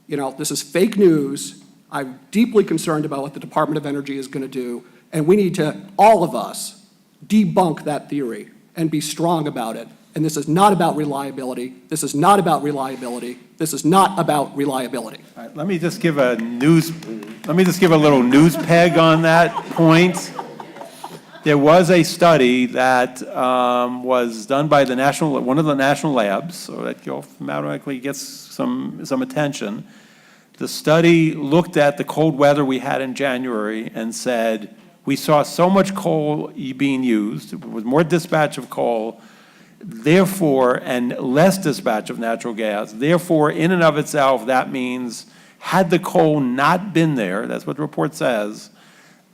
this is fake news. I'm deeply concerned about what the Department of Energy is going to do, and we need to, all of us, debunk that theory and be strong about it. And this is not about reliability. This is not about reliability. This is not about reliability. All right, let me just give a little news peg on that point. There was a study that was done by one of the national labs, so that automatically gets some attention. The study looked at the cold weather we had in January and said, we saw so much coal being used, there was more dispatch of coal, therefore, and less dispatch of natural gas. Therefore, in and of itself, that means had the coal not been there, that's what the report says,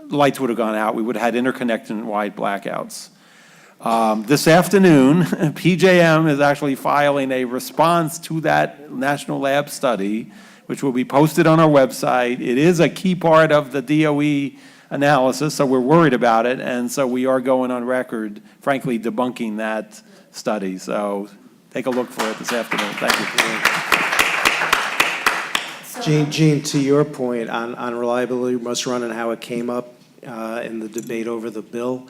lights would have gone out. We would have had interconnection-wide blackouts. This afternoon, PJM is actually filing a response to that national lab study, which will be posted on our website. It is a key part of the DOE analysis, so we're worried about it, and so we are going on record, frankly, debunking that study. So take a look for it this afternoon. Thank you. Gene, to your point on reliability must run and how it came up in the debate over the bill,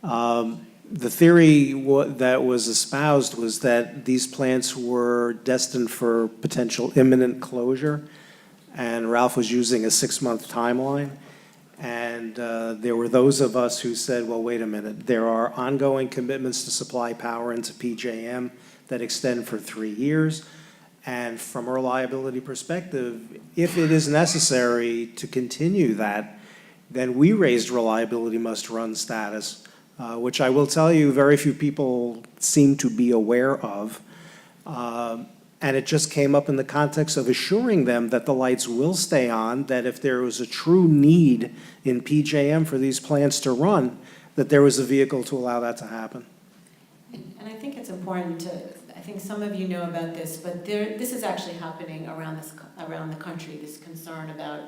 the theory that was espoused was that these plants were destined for potential imminent closure, and Ralph was using a 6-month timeline. And there were those of us who said, well, wait a minute, there are ongoing commitments to supply power into PJM that extend for 3 years. And from a reliability perspective, if it is necessary to continue that, then we raised reliability must run status, which I will tell you very few people seem to be aware of. And it just came up in the context of assuring them that the lights will stay on, that if there was a true need in PJM for these plants to run, that there was a vehicle to allow that to happen. And I think it's important to, I think some of you know about this, but this is actually happening around the country, this concern about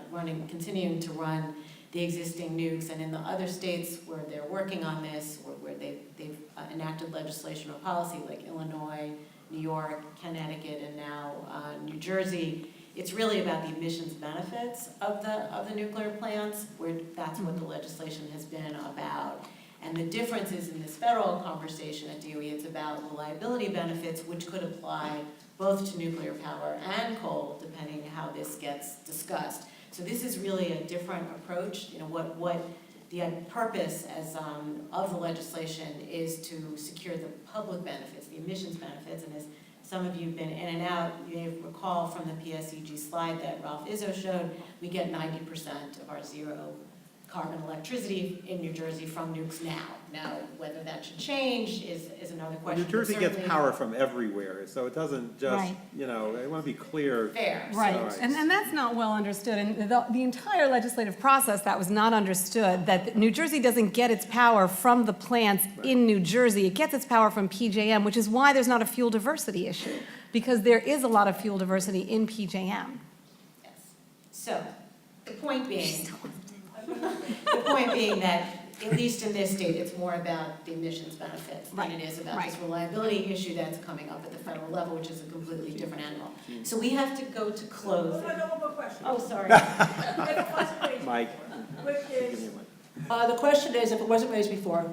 continuing to run the existing nukes. And in the other states where they're working on this, or where they've enacted legislation or policy, like Illinois, New York, Connecticut, and now New Jersey, it's really about the emissions benefits of the nuclear plants, where that's what the legislation has been about. And the difference is in this federal conversation at DOE, it's about reliability benefits, which could apply both to nuclear power and coal, depending how this gets discussed. So this is really a different approach. What the purpose of the legislation is to secure the public benefits, the emissions benefits, and as Some of you have been in and out. You may recall from the PSEG slide that Ralph Izzo showed, we get 90% of our zero carbon electricity in New Jersey from nukes now. Now, whether that should change is another question. New Jersey but gets certainly- power from everywhere, so it doesn't just, Right. I want to be clear. Fair. Right, Right. and that's not well understood, and the entire legislative process, that was not understood, that New Jersey doesn't get its power from the plants in New Jersey, it gets its power from PJM, which is why there's not a fuel diversity issue, because there is a lot of fuel diversity in PJM. Yes. So, the point being that, at least in this state, it's more about the emissions benefits than it is about this reliability issue that's coming up at the federal level, which is a completely different animal. So we have to go to close. One more question. Oh, sorry. Mike. Which is, the question is, if it wasn't raised before,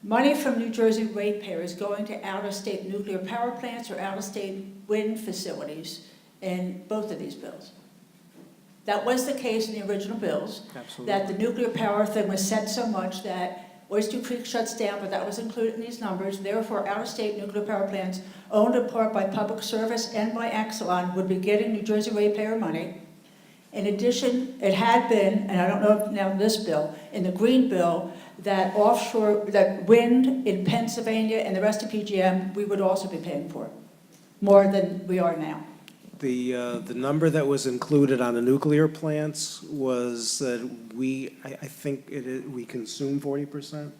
money from New Jersey ratepayers going to out-of-state nuclear power plants or out-of-state wind facilities in both of these bills? That was the case in the original bills. Absolutely. That the nuclear power thing was set so much that Oyster Creek shuts down, but that was included in these numbers. Therefore, out-of-state nuclear power plants owned in part by public service and by Exelon would be getting New Jersey ratepayer money. In addition, it had been, and I don't know if now in this bill, in the Green Bill, that offshore, that wind in Pennsylvania and the rest of PJM, we would also be paying for, more than we are now. The number that was included on the nuclear plants was that I think we consume 40%,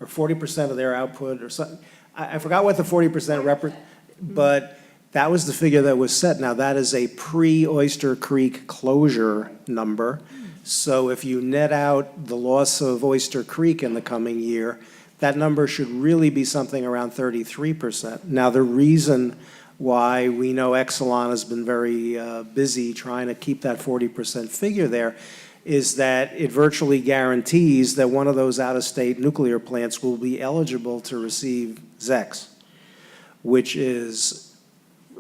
or 40% of their output, or something. I forgot what the 40% but that was the figure that was set. Now, that is a pre-Oyster Creek closure number. So if you net out the loss of Oyster Creek in the coming year, that number should really be something around 33%. Now, the reason why we know Exelon has been very busy trying to keep that 40% figure there is that it virtually guarantees that one of those out-of-state nuclear plants will be eligible to receive ZECs, which is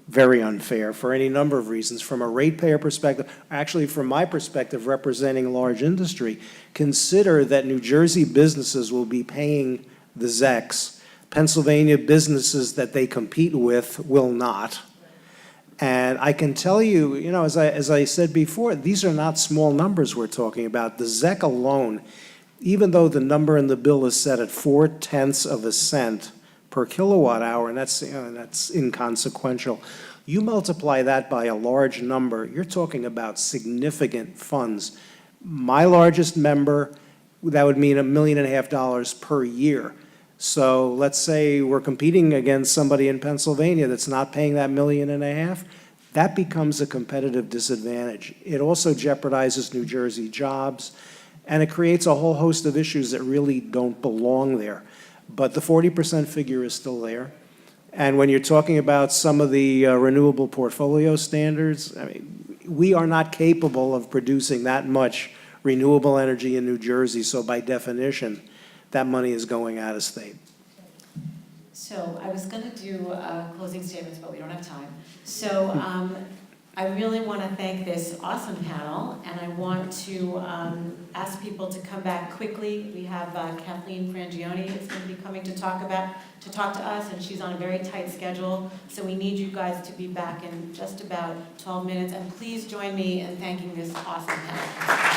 very unfair for any number of reasons. From a ratepayer perspective, actually from my perspective representing large industry, consider that New Jersey businesses will be paying the ZECs. Pennsylvania businesses that they compete with will not. And I can tell you, as I said before, these are not small numbers we're talking about. The ZEC alone, even though the number in the bill is set at 0.4 cents per kilowatt hour, and that's inconsequential. You multiply that by a large number, you're talking about significant funds. My largest member, that would mean $1.5 million per year. So let's say we're competing against somebody in Pennsylvania that's not paying that $1.5 million. That becomes a competitive disadvantage. It also jeopardizes New Jersey jobs, and it creates a whole host of issues that really don't belong there. But the 40% figure is still there. And when you're talking about some of the renewable portfolio standards, I mean, we are not capable of producing that much renewable energy in New Jersey, so by definition, that money is going out of state. So I was going to do closing statements, but we don't have time. So I really want to thank this awesome panel, and I want to ask people to come back quickly. We have Kathleen Frangione is going to be coming to talk to us, and she's on a very tight schedule. So we need you guys to be back in just about 12 minutes, and please join me in thanking this awesome panel.